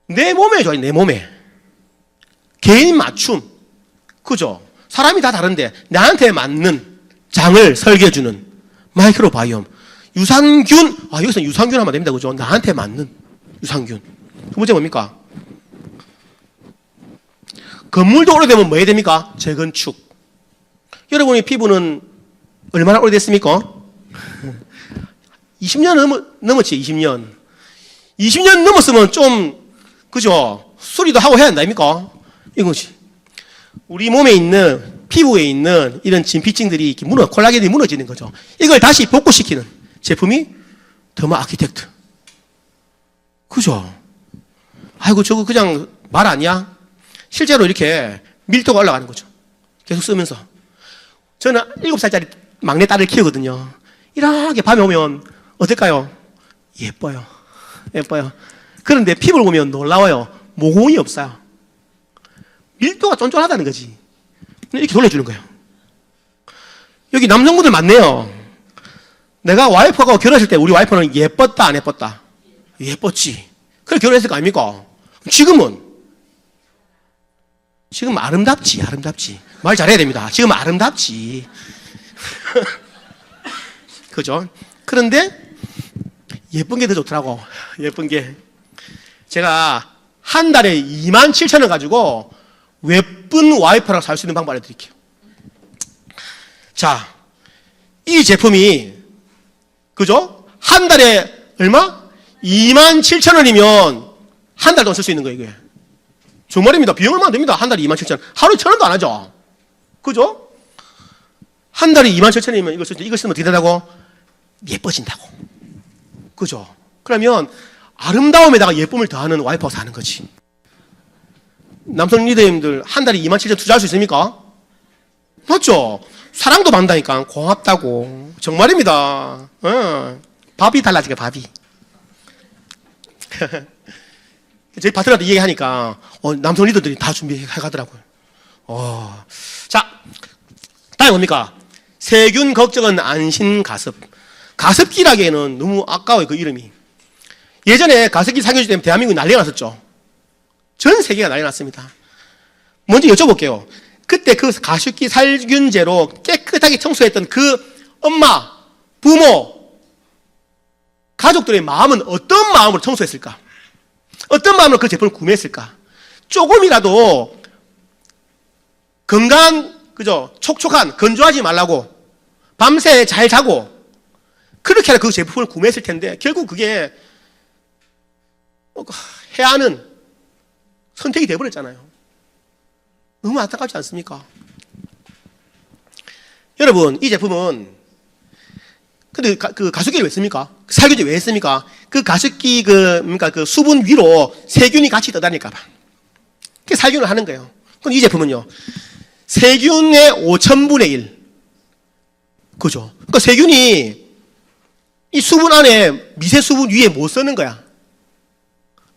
내 몸에 좋아요, 내 몸에. 개인 맞춤. 그죠? 사람이 다 다른데 나한테 맞는 장을 설계해주는 마이크로바이옴. 유산균, 여기서 유산균 하면 됩니다. 그죠? 나한테 맞는 유산균. 두 번째 뭡니까? 건물도 오래되면 뭐 해야 됩니까? 재건축. 여러분의 피부는 얼마나 오래됐습니까? 20년 넘었지, 20년. 20년 넘었으면 좀, 그죠? 수리도 하고 해야 한다입니까? 이거지. 우리 몸에 있는, 피부에 있는 이런 진피층들이 이렇게 콜라겐이 무너지는 거죠. 이걸 다시 복구시키는 제품이 더마 아키텍트. 그죠? 아이고, 저거 그냥 말 아니야? 실제로 이렇게 밀도가 올라가는 거죠. 계속 쓰면서. 저는 7살짜리 막내 딸을 키우거든요. 이렇게 밤에 오면 어떨까요? 예뻐요. 예뻐요. 그런데 피부를 보면 놀라워요. 모공이 없어요. 밀도가 쫀쫀하다는 거지. 이렇게 돌려주는 거예요. 여기 남성분들 많네요. 내가 와이프하고 결혼했을 때 우리 와이프는 예뻤다, 안 예뻤다? 예뻤지. 그래 결혼했을 거 아닙니까? 지금은 지금 아름답지, 아름답지. 말 잘해야 됩니다. 지금 아름답지. 그죠? 그런데 예쁜 게 더 좋더라고. 예쁜 게. 제가 한 달에 27,000원 가지고 예쁜 와이프랑 살 수 있는 방법 알려드릴게요. 자, 이 제품이 그죠? 한 달에 얼마? 27,000원이면 한 달 동안 쓸 수 있는 거예요, 이게. 정말입니다. 비용 얼마 안 됩니다. 한 달에 27,000원. 하루에 1,000원도 안 하죠. 그죠? 한 달에 27,000원이면 이걸 쓰면 어떻게 된다고? 예뻐진다고. 그죠? 그러면 아름다움에다가 예쁨을 더하는 와이프가 사는 거지. 남성 리더님들 한 달에 27,000원 투자할 수 있습니까? 맞죠? 사랑도 받는다니까. 고맙다고. 정말입니다. 밥이 달라지게, 밥이. 저희 파트너한테 얘기하니까 남성 리더들이 다 준비해 가더라고요. 자, 다음에 뭡니까? 세균 걱정은 안심 가습. 가습기라기에는 너무 아까워요, 그 이름이. 예전에 가습기 상용주 때문에 대한민국이 난리가 났었죠. 전 세계가 난리 났습니다. 먼저 여쭤볼게요. 그때 그 가습기 살균제로 깨끗하게 청소했던 그 엄마, 부모, 가족들의 마음은 어떤 마음으로 청소했을까? 어떤 마음으로 그 제품을 구매했을까? 조금이라도 건강한, 그죠? 촉촉한, 건조하지 말라고 밤새 잘 자고 그렇게 그 제품을 구매했을 텐데 결국 그게 해야 하는 선택이 되어버렸잖아요. 너무 안타깝지 않습니까? 여러분, 이 제품은 근데 그 가습기를 왜 씁니까? 살균제 왜 했습니까? 그 가습기 그러니까 그 수분 위로 세균이 같이 떠다닐까봐. 그게 살균을 하는 거예요. 그럼 이 제품은요, 세균의 5,000분의 1. 그죠? 그러니까 세균이 이 수분 안에 미세 수분 위에 못 서는 거야.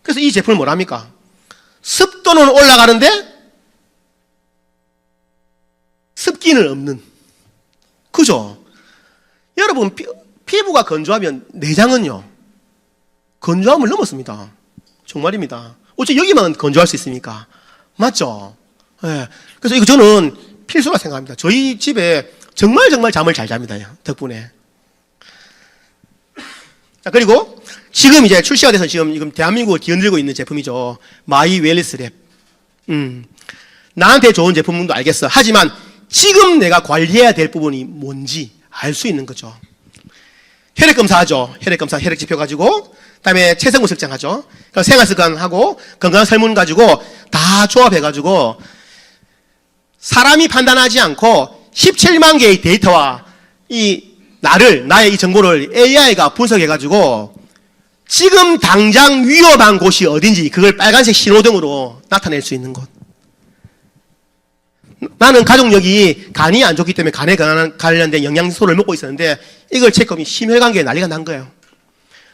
그래서 이 제품을 뭐랍니까? 습도는 올라가는데 습기는 없는. 그죠? 여러분, 피부가 건조하면 내장은요, 건조함을 넘었습니다. 정말입니다. 어째 여기만 건조할 수 있습니까? 맞죠? 네. 그래서 이거 저는 필수라 생각합니다. 저희 집에 정말 잠을 잘 잡니다. 덕분에. 자, 그리고 지금 이제 출시가 돼서 지금 대한민국을 뒤흔들고 있는 제품이죠. 마이 웰리스 랩. 나한테 좋은 제품도 알겠어. 하지만 지금 내가 관리해야 될 부분이 뭔지 알 수 있는 거죠. 혈액 검사하죠. 혈액 검사, 혈액 지표 가지고, 그다음에 체성분 측정하죠. 생활 습관하고 건강 설문 가지고 다 조합해 가지고 사람이 판단하지 않고 17만 개의 데이터와 나의 이 정보를 AI가 분석해 가지고 지금 당장 위험한 곳이 어딘지 그걸 빨간색 신호등으로 나타낼 수 있는 곳. 나는 가족력이 간이 안 좋기 때문에 간에 관련된 영양소를 먹고 있었는데 이걸 체크하면 심혈관계에 난리가 난 거예요.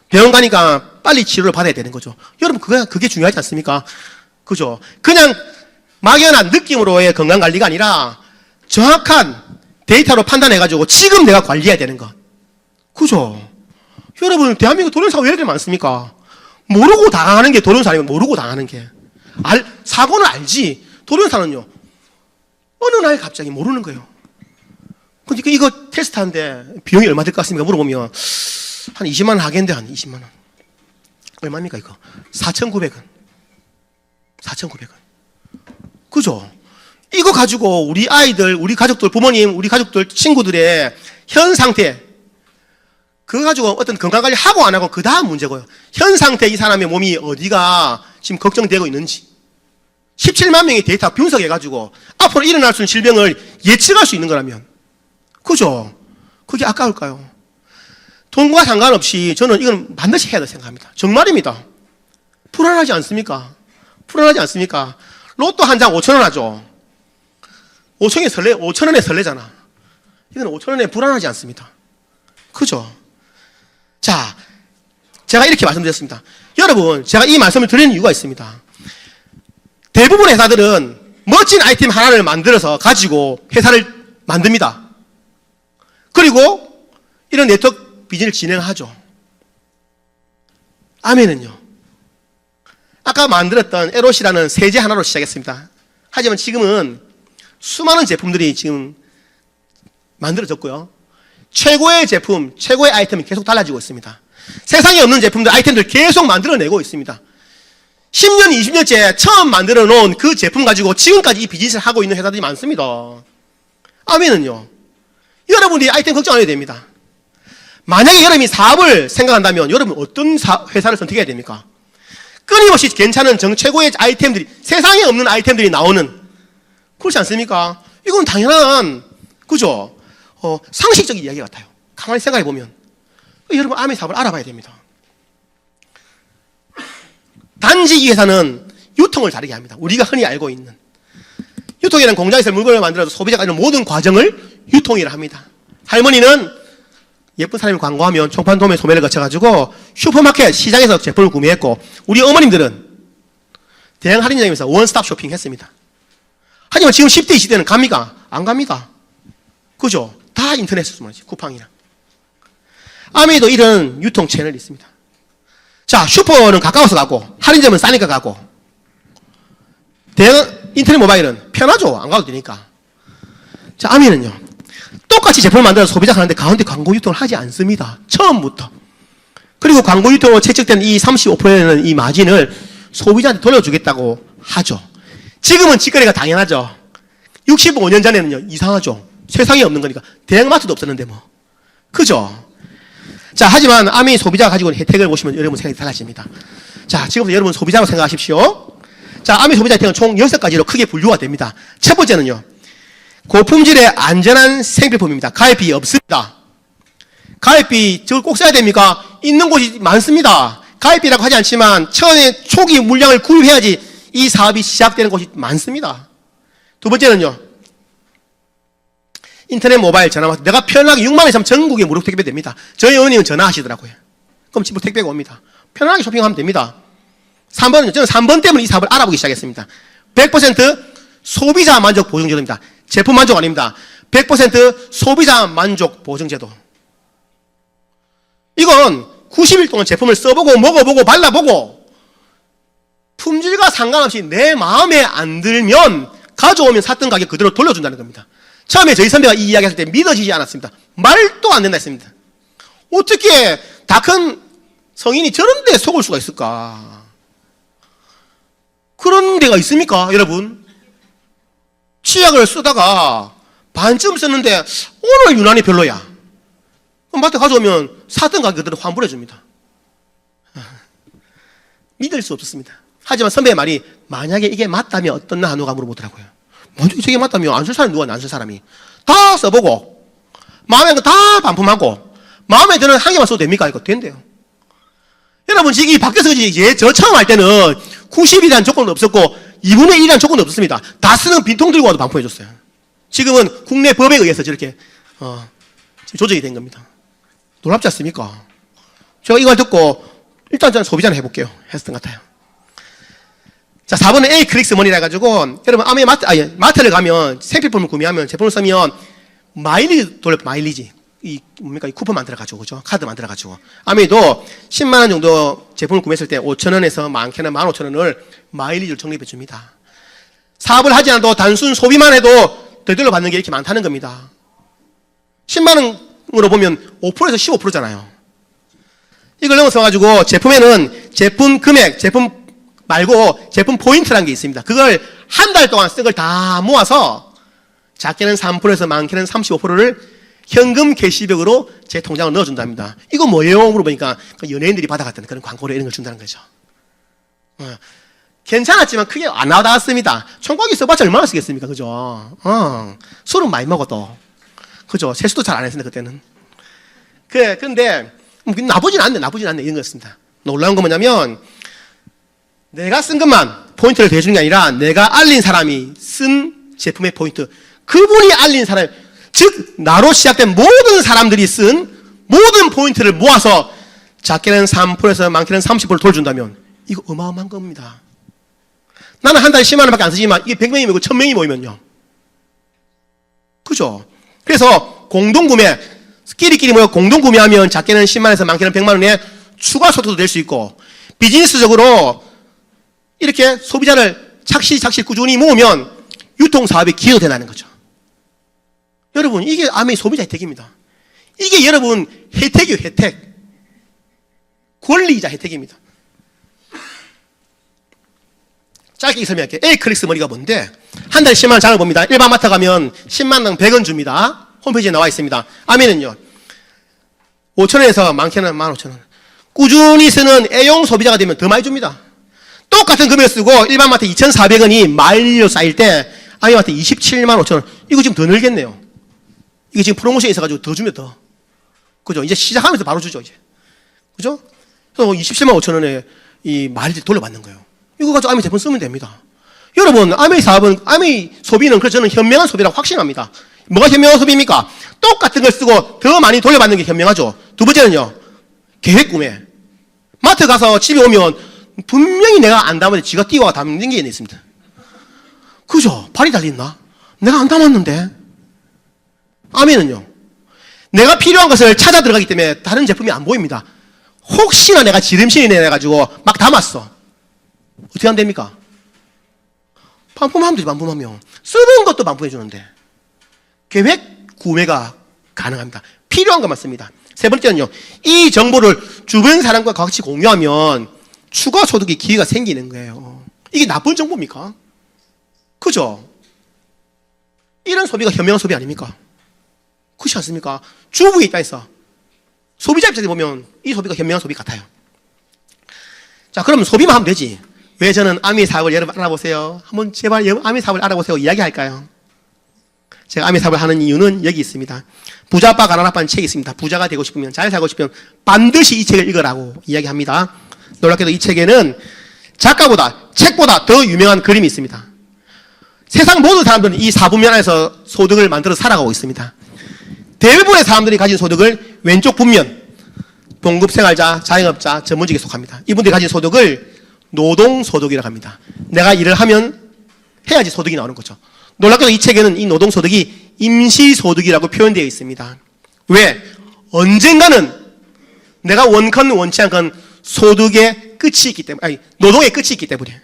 병원 가니까 빨리 치료를 받아야 되는 거죠. 여러분, 그게 중요하지 않습니까? 그죠? 그냥 막연한 느낌으로의 건강관리가 아니라 정확한 데이터로 판단해가지고 지금 내가 관리해야 되는 것. 그죠? 여러분, 대한민국 도련사가 왜 이렇게 많습니까? 모르고 당하는 게 도련사 아니면 모르고 당하는 게. 사고는 알지. 도련사는요, 어느 날 갑자기 모르는 거예요. 그러니까 이거 테스트하는데 비용이 얼마 들 것 같습니까? 물어보면 한 20만 원 하겠는데 한 20만 원. 얼마입니까 이거? 4,900원. 4,900원. 그죠? 이거 가지고 우리 아이들, 우리 가족들, 부모님, 우리 가족들, 친구들의 현 상태, 그거 가지고 어떤 건강관리 하고 안 하고 그 다음 문제고요. 현 상태 이 사람의 몸이 어디가 지금 걱정되고 있는지 17만 명의 데이터 분석해가지고 앞으로 일어날 수 있는 질병을 예측할 수 있는 거라면, 그죠? 그게 아까울까요? 돈과 상관없이 저는 이건 반드시 해야 된다고 생각합니다. 정말입니다. 불안하지 않습니까? 불안하지 않습니까? 로또 한 장 5,000원 하죠. 5,000원에 설레잖아. 이건 5,000원에 불안하지 않습니다. 그죠? 자, 제가 이렇게 말씀드렸습니다. 여러분, 제가 이 말씀을 드리는 이유가 있습니다. 대부분의 회사들은 멋진 아이템 하나를 만들어서 가지고 회사를 만듭니다. 그리고 이런 네트워크 비즈니스를 진행하죠. 아멘은요. 아까 만들었던 에롯이라는 세제 하나로 시작했습니다. 하지만 지금은 수많은 제품들이 지금 만들어졌고요. 최고의 제품, 최고의 아이템이 계속 달라지고 있습니다. 세상에 없는 제품들, 아이템들 계속 만들어내고 있습니다. 10년, 20년째 처음 만들어 놓은 그 제품 가지고 지금까지 이 비즈니스를 하고 있는 회사들이 많습니다. 아멘은요. 여러분이 아이템 걱정 안 해도 됩니다. 만약에 여러분이 사업을 생각한다면 여러분 어떤 회사를 선택해야 됩니까? 끊임없이 괜찮은 최고의 아이템들이, 세상에 없는 아이템들이 나오는, 그렇지 않습니까? 이건 당연한, 그죠? 상식적인 이야기 같아요. 가만히 생각해 보면. 여러분, 아멘 사업을 알아봐야 됩니다. 단지 이 회사는 유통을 다르게 합니다. 우리가 흔히 알고 있는. 유통이라는 공장에서 물건을 만들어서 소비자가 이런 모든 과정을 유통이라 합니다. 할머니는 예쁜 사람이 광고하면 총판 도매 소매를 거쳐가지고 슈퍼마켓 시장에서 제품을 구매했고, 우리 어머님들은 대형 할인점에서 원스톱 쇼핑 했습니다. 하지만 지금 10대, 20대는 갑니까? 안 갑니다. 그죠? 다 인터넷에서 말이지, 쿠팡이나. 아메도 이런 유통 채널이 있습니다. 자, 슈퍼는 가까워서 가고, 할인점은 싸니까 가고, 대형 인터넷 모바일은 편하죠. 안 가도 되니까. 자, 아메는요, 똑같이 제품을 만들어서 소비자가 하는데 가운데 광고 유통을 하지 않습니다. 처음부터. 그리고 광고 유통으로 채찍된 이 35%는 이 마진을 소비자한테 돌려주겠다고 하죠. 지금은 직거래가 당연하죠. 65년 전에는요, 이상하죠. 세상에 없는 거니까. 대형마트도 없었는데 뭐. 그죠? 자, 하지만 아미 소비자가 가지고 있는 혜택을 보시면 여러분 생각이 달라집니다. 자, 지금부터 여러분 소비자라고 생각하십시오. 자, 아미 소비자 혜택은 총 6가지로 크게 분류가 됩니다. 첫 번째는요, 고품질의 안전한 생필품입니다. 가입비 없습니다. 가입비 저걸 꼭 써야 됩니까? 있는 곳이 많습니다. 가입비라고 하지 않지만 처음에 초기 물량을 구입해야지 이 사업이 시작되는 곳이 많습니다. 두 번째는요, 인터넷 모바일 전화마트. 내가 편하게 6만 원 이상 전국에 무료 택배 됩니다. 저희 어머님은 전화하시더라고요. 그럼 집으로 택배가 옵니다. 편하게 쇼핑하면 됩니다. 3번은요, 저는 3번 때문에 이 사업을 알아보기 시작했습니다. 100% 소비자 만족 보증제도입니다. 제품 만족 아닙니다. 100% 소비자 만족 보증제도. 이건 90일 동안 제품을 써보고 먹어보고 발라보고 품질과 상관없이 내 마음에 안 들면 가져오면 샀던 가격 그대로 돌려준다는 겁니다. 처음에 저희 선배가 이 이야기 했을 때 믿어지지 않았습니다. 말도 안 된다 했습니다. 어떻게 다 큰 성인이 저런 데 속을 수가 있을까? 그런 데가 있습니까, 여러분? 치약을 쓰다가 반쯤 썼는데 오늘 유난히 별로야. 그럼 마트 가져오면 샀던 가격 그대로 환불해줍니다. 믿을 수 없었습니다. 하지만 선배의 말이 만약에 이게 맞다면 어떻나 한우가 물어보더라고요. 먼저 저게 맞다면 안 쓸 사람이 누가 안 쓸 사람이 다 써보고 마음에 다 반품하고 마음에 드는 한 개만 써도 됩니까? 이거 된대요. 여러분 지금 이 밖에서 저 처음 할 때는 90이라는 조건도 없었고 2분의 1이라는 조건도 없었습니다. 다 쓰는 빈통 들고 와도 반품해줬어요. 지금은 국내 법에 의해서 저렇게 조정이 된 겁니다. 놀랍지 않습니까? 제가 이걸 듣고 일단 저는 소비자를 해볼게요. 했었던 것 같아요. 자, 4번은 A 클릭스 머니라 해가지고 여러분 아메 마트를 가면 생필품을 구매하면 제품을 쓰면 마일리지 돌려, 마일리지 이 뭡니까, 이 쿠폰 만들어가지고, 그죠? 카드 만들어가지고 아메도 10만 원 정도 제품을 구매했을 때 5,000원에서 많게는 15,000원을 마일리지를 적립해 줍니다. 사업을 하지 않아도 단순 소비만 해도 되돌려 받는 게 이렇게 많다는 겁니다. 10만 원으로 보면 5%에서 15%잖아요. 이걸 넘어서가지고 제품에는 제품 금액, 제품 말고 제품 포인트라는 게 있습니다. 그걸 한 달 동안 쓴 걸 다 모아서 작게는 3%에서 많게는 35%를 현금 캐시백으로 제 통장을 넣어준답니다. 이거 뭐예요? 물어보니까 연예인들이 받아갔다는 그런 광고를 이런 걸 준다는 거죠. 괜찮았지만 크게 안 나왔습니다. 총각이 써봤자 얼마나 쓰겠습니까? 그죠? 술은 많이 먹어도. 그죠? 세수도 잘 안 했습니다, 그때는. 근데 나쁘진 않네, 이런 거였습니다. 놀라운 건 뭐냐면, 내가 쓴 것만 포인트를 대주는 게 아니라 내가 알린 사람이 쓴 제품의 포인트, 그분이 알린 사람, 즉 나로 시작된 모든 사람들이 쓴 모든 포인트를 모아서 작게는 3%에서 많게는 30%를 돌준다면 이거 어마어마한 겁니다. 나는 한 달에 10만 원밖에 안 쓰지만 이게 100명이 모이고 1000명이 모이면요. 그죠? 그래서 공동구매 끼리끼리 모여 공동 구매하면 작게는 10만원에서 많게는 100만원에 추가 소득도 될 수 있고, 비즈니스적으로 이렇게 소비자를 착실착실 꾸준히 모으면 유통사업에 기여도 된다는 거죠. 여러분, 이게 아메이 소비자 혜택입니다. 이게 여러분 혜택이에요, 혜택. 권리이자 혜택입니다. 짧게 설명할게요. A클릭스 머리가 뭔데, 한 달에 10만원 장을 봅니다. 일반 마트 가면 10만원 100원 줍니다. 홈페이지에 나와 있습니다. 아메는요, 5천원에서 많게는 15,000원. 꾸준히 쓰는 애용 소비자가 되면 더 많이 줍니다. 똑같은 금액을 쓰고 일반 마트 2,400원이 마일리로 쌓일 때 아메마트 27만 5천원. 이거 지금 더 늘겠네요. 이게 지금 프로모션이 있어가지고 더 주면 더. 그죠? 이제 시작하면서 바로 주죠, 이제. 그죠? 그래서 27만 5천원에 이 마일리 돌려받는 거예요. 이거 가지고 아메 제품 쓰면 됩니다. 여러분, 아메이 사업은, 아메이 소비는 그래서 저는 현명한 소비라고 확신합니다. 뭐가 현명한 소비입니까? 똑같은 걸 쓰고 더 많이 돌려받는 게 현명하죠. 두 번째는요, 계획 구매. 마트 가서 집에 오면 분명히 내가 안 담았는데 지가 뛰어와 담는 게 있습니다. 그죠? 발이 달렸나? 내가 안 담았는데. 아메는요, 내가 필요한 것을 찾아 들어가기 때문에 다른 제품이 안 보입니다. 혹시나 내가 지름신이 내가지고 막 담았어. 어떻게 하면 됩니까? 반품하면 되지, 반품하면. 쓰는 것도 반품해주는데. 계획 구매가 가능합니다. 필요한 것만 씁니다. 세 번째는요, 이 정보를 주변 사람과 같이 공유하면 추가 소득의 기회가 생기는 거예요. 이게 나쁜 정보입니까? 그죠? 이런 소비가 현명한 소비 아닙니까? 그렇지 않습니까? 주부의 입장에서, 소비자 입장에서 보면 이 소비가 현명한 소비 같아요. 자, 그럼 소비만 하면 되지. 왜 저는 아메 사업을 여러분 알아보세요? 한번 제발 아메 사업을 알아보세요. 이야기할까요? 제가 아메 사업을 하는 이유는 여기 있습니다. 부자 아빠 가난 아빠는 책이 있습니다. 부자가 되고 싶으면, 잘 살고 싶으면 반드시 이 책을 읽으라고 이야기합니다. 놀랍게도 이 책에는 책보다 더 유명한 그림이 있습니다. 세상 모든 사람들은 이 4분면 안에서 소득을 만들어 살아가고 있습니다. 대부분의 사람들이 가진 소득을 왼쪽 분면, 봉급생활자, 자영업자, 전문직에 속합니다. 이분들이 가진 소득을 노동소득이라고 합니다. 내가 일을 하면 해야지 소득이 나오는 거죠. 놀랍게도 이 책에는 이 노동소득이 임시소득이라고 표현되어 있습니다. 왜? 언젠가는 내가 원컨 원치 않건 소득의 끝이 있기 때문에, 아니, 노동의 끝이 있기 때문에.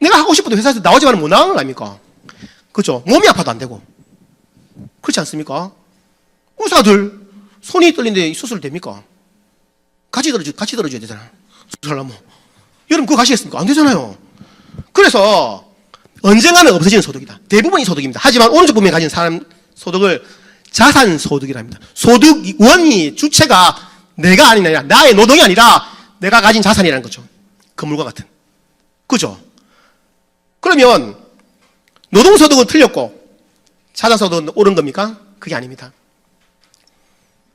내가 하고 싶어도 회사에서 나오지만 못 나오는 거 아닙니까? 그죠? 몸이 아파도 안 되고. 그렇지 않습니까? 의사들 손이 떨리는데 수술 됩니까? 같이 들어줘야 되잖아. 수술하려면. 여러분 그거 가시겠습니까? 안 되잖아요. 그래서 언젠가는 없어지는 소득이다. 대부분이 소득입니다. 하지만 오른쪽 부분에 가진 사람 소득을 자산소득이라 합니다. 소득 원이 주체가 내가 아니라, 나의 노동이 아니라 내가 가진 자산이라는 거죠. 건물과 같은. 그죠? 그러면 노동소득은 틀렸고 자산소득은 옳은 겁니까? 그게 아닙니다.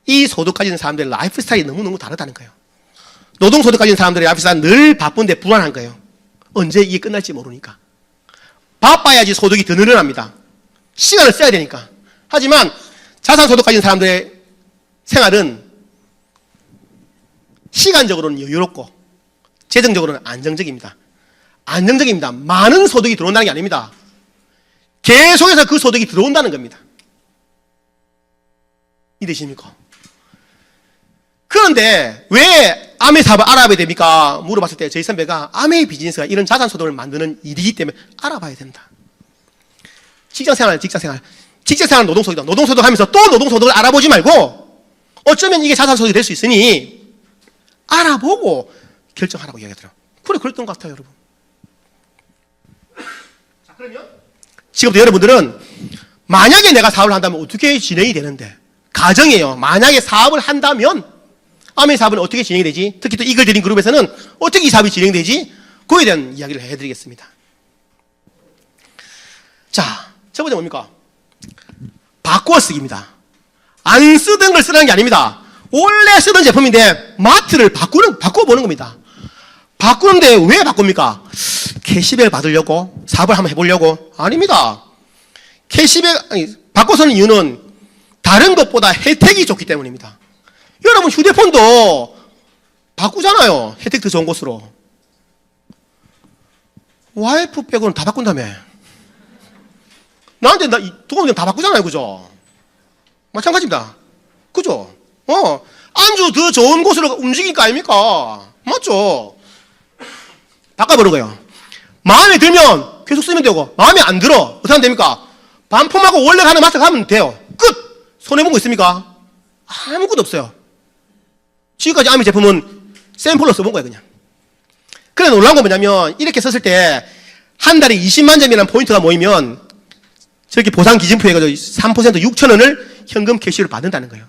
이 소득 가진 사람들의 라이프 스타일이 너무너무 다르다는 거예요. 노동소득 가진 사람들의 라이프 스타일은 늘 바쁜데 불안한 거예요. 언제 이게 끝날지 모르니까. 바빠야지 소득이 더 늘어납니다. 시간을 써야 되니까. 하지만 자산소득 가진 사람들의 생활은 시간적으로는 여유롭고 재정적으로는 안정적입니다. 안정적입니다. 많은 소득이 들어온다는 게 아닙니다. 계속해서 그 소득이 들어온다는 겁니다. 이해되십니까? 그런데 왜 아메 사업을 알아봐야 됩니까? 물어봤을 때 저희 선배가 아메 비즈니스가 이런 자산소득을 만드는 일이기 때문에 알아봐야 된다. 직장생활, 노동소득이다. 노동소득 하면서 또 노동소득을 알아보지 말고 어쩌면 이게 자산소득이 될 수 있으니 알아보고 결정하라고 이야기하더라고요. 그래, 그랬던 것 같아요, 여러분. 자, 그러면 지금부터 여러분들은 만약에 내가 사업을 한다면 어떻게 진행이 되는데, 가정이에요. 만약에 사업을 한다면 아메 사업은 어떻게 진행이 되지? 특히 또 이글 드림 그룹에서는 어떻게 이 사업이 진행되지? 그거에 대한 이야기를 해드리겠습니다. 자, 첫 번째 뭡니까? 바꾸어 쓰기입니다. 안 쓰던 걸 쓰라는 게 아닙니다. 원래 쓰던 제품인데 마트를 바꿔보는 겁니다. 바꾸는데 왜 바꿉니까? 캐시백 받으려고? 사업을 한번 해보려고? 아닙니다. 바꿔서는 이유는 다른 것보다 혜택이 좋기 때문입니다. 여러분 휴대폰도 바꾸잖아요. 혜택 더 좋은 곳으로. 와이프 빼고는 다 바꾼다며. 나한테 돈은 다 바꾸잖아요. 그죠? 마찬가지입니다. 안주 더 좋은 곳으로 움직일 거 아닙니까? 맞죠? 바꿔보는 거예요. 마음에 들면 계속 쓰면 되고, 마음에 안 들어. 어떻게 하면 됩니까? 반품하고 원래 가는 마트 가면 돼요. 끝! 손해본 거 있습니까? 아무것도 없어요. 지금까지 아미 제품은 샘플로 써본 거예요, 그냥. 그래, 놀라운 건 뭐냐면, 이렇게 썼을 때, 한 달에 20만 점이라는 포인트가 모이면, 저렇게 보상 기준표 해가지고 3% 6,000원을 현금 캐시로 받는다는 거예요.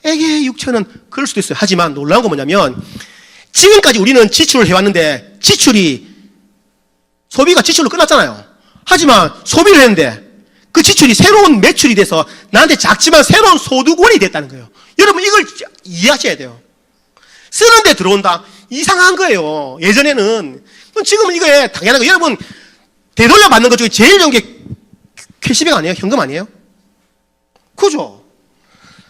에게 6,000원, 그럴 수도 있어요. 하지만 놀라운 건 뭐냐면, 지금까지 우리는 지출을 해왔는데, 소비가 지출로 끝났잖아요. 하지만 소비를 했는데, 그 지출이 새로운 매출이 돼서 나한테 작지만 새로운 소득원이 됐다는 거예요. 여러분 이걸 이해하셔야 돼요. 쓰는데 들어온다. 이상한 거예요. 예전에는. 지금은 이게 당연한 거예요. 여러분 되돌려 받는 것 중에 제일 좋은 게 캐시백 아니에요? 현금 아니에요? 그죠?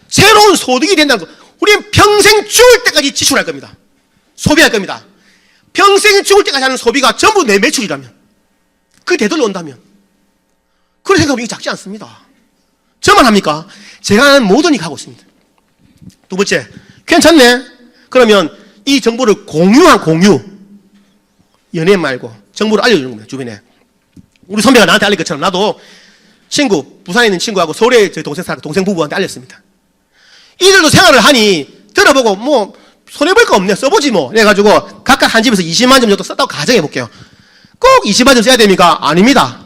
새로운 소득이 된다는 거. 우리는 평생 죽을 때까지 지출할 겁니다. 소비할 겁니다. 평생 죽을 때까지 하는 소비가 전부 내 매출이라면, 그게 되돌려 온다면, 그런 생각하면 이게 작지 않습니다. 저만 합니까? 제가 하는 모든 일 하고 있습니다. 두 번째, 괜찮네? 그러면 이 정보를 공유. 연예인 말고 정보를 알려주는 겁니다, 주변에. 우리 선배가 나한테 알릴 것처럼 나도 부산에 있는 친구하고 서울에 저희 동생 부부한테 알렸습니다. 이들도 생활을 하니 들어보고 뭐 손해볼 거 없네, 써보지 뭐. 그래가지고 각각 한 집에서 20만 점 정도 썼다고 가정해볼게요. 꼭 20만 점 써야 됩니까? 아닙니다.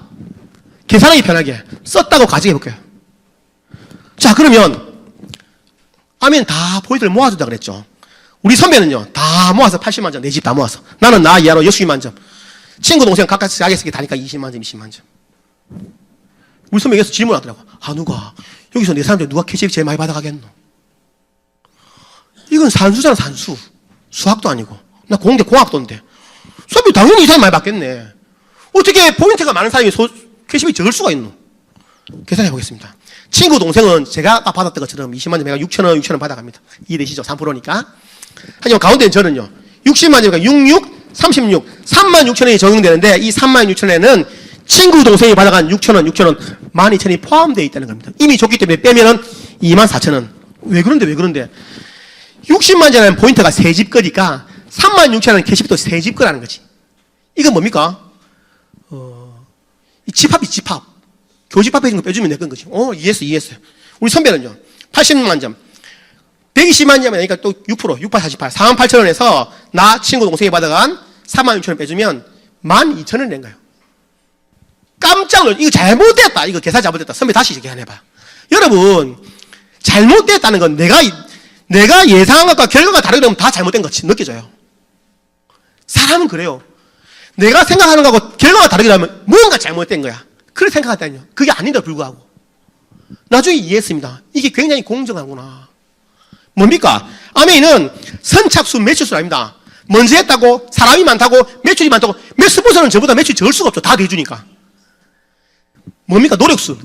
계산하기 편하게 썼다고 가정해볼게요. 자, 그러면 아멘 다 포인트를 모아준다 그랬죠. 우리 선배는요, 다 모아서 80만 점, 내 집 다 모아서. 나는 나 이하로 62만 점. 친구, 동생 각각 자기씩 다니까 20만 점, 20만 점. 우리 선배가 계속 질문하더라고. 누가, 여기서 내 사람들 누가 캐시백 제일 많이 받아가겠노? 이건 산수잖아, 산수. 수학도 아니고. 나 공대 공학도인데. 선배 당연히 이 사람이 많이 받겠네. 어떻게 포인트가 많은 사람이 캐시백이 적을 수가 있노? 계산해 보겠습니다. 친구, 동생은 제가 아까 받았던 것처럼 20만 점 내가 6,000원 받아갑니다. 이해되시죠? 3%니까. 하지만 가운데는 저는요, 60만 점이니까 66, 36, 36,000원이 적용되는데, 이 36,000원에는 친구, 동생이 받아간 6,000원, 12,000원이 포함되어 있다는 겁니다. 이미 줬기 때문에 빼면은 24,000원. 왜 그런데? 60만 점이라는 포인트가 세 집 거니까 36,000원은 캐시백도 세 집 거라는 거지. 이건 뭡니까? 집합이 집합. 교집합해 준 거 빼주면 내 건 거지. 이해했어요. 우리 선배는요, 80만 점. 120만 점이니까 또 6%, 68, 48, 48,000원에서 나 친구, 동생이 받아간 36,000원 빼주면 12,000원 낸 거예요. 깜짝 놀랐어요. 이거 잘못됐다. 이거 계산 잘못됐다. 선배 다시 계산해봐. 여러분, 잘못됐다는 건 내가 예상한 것과 결과가 다르게 되면 다 잘못된 것 같이 느껴져요. 사람은 그래요. 내가 생각하는 거하고 결과가 다르게 되면 뭔가 잘못된 거야. 그렇게 생각했다니요. 그게 아닌데도 불구하고. 나중에 이해했습니다. 이게 굉장히 공정하구나. 뭡니까? 아메이는 선착순 매출수 아닙니다. 먼저 했다고, 사람이 많다고, 매출이 많다고, 몇 스폰서는 저보다 매출이 적을 수가 없죠. 다 대주니까. 뭡니까? 노력수.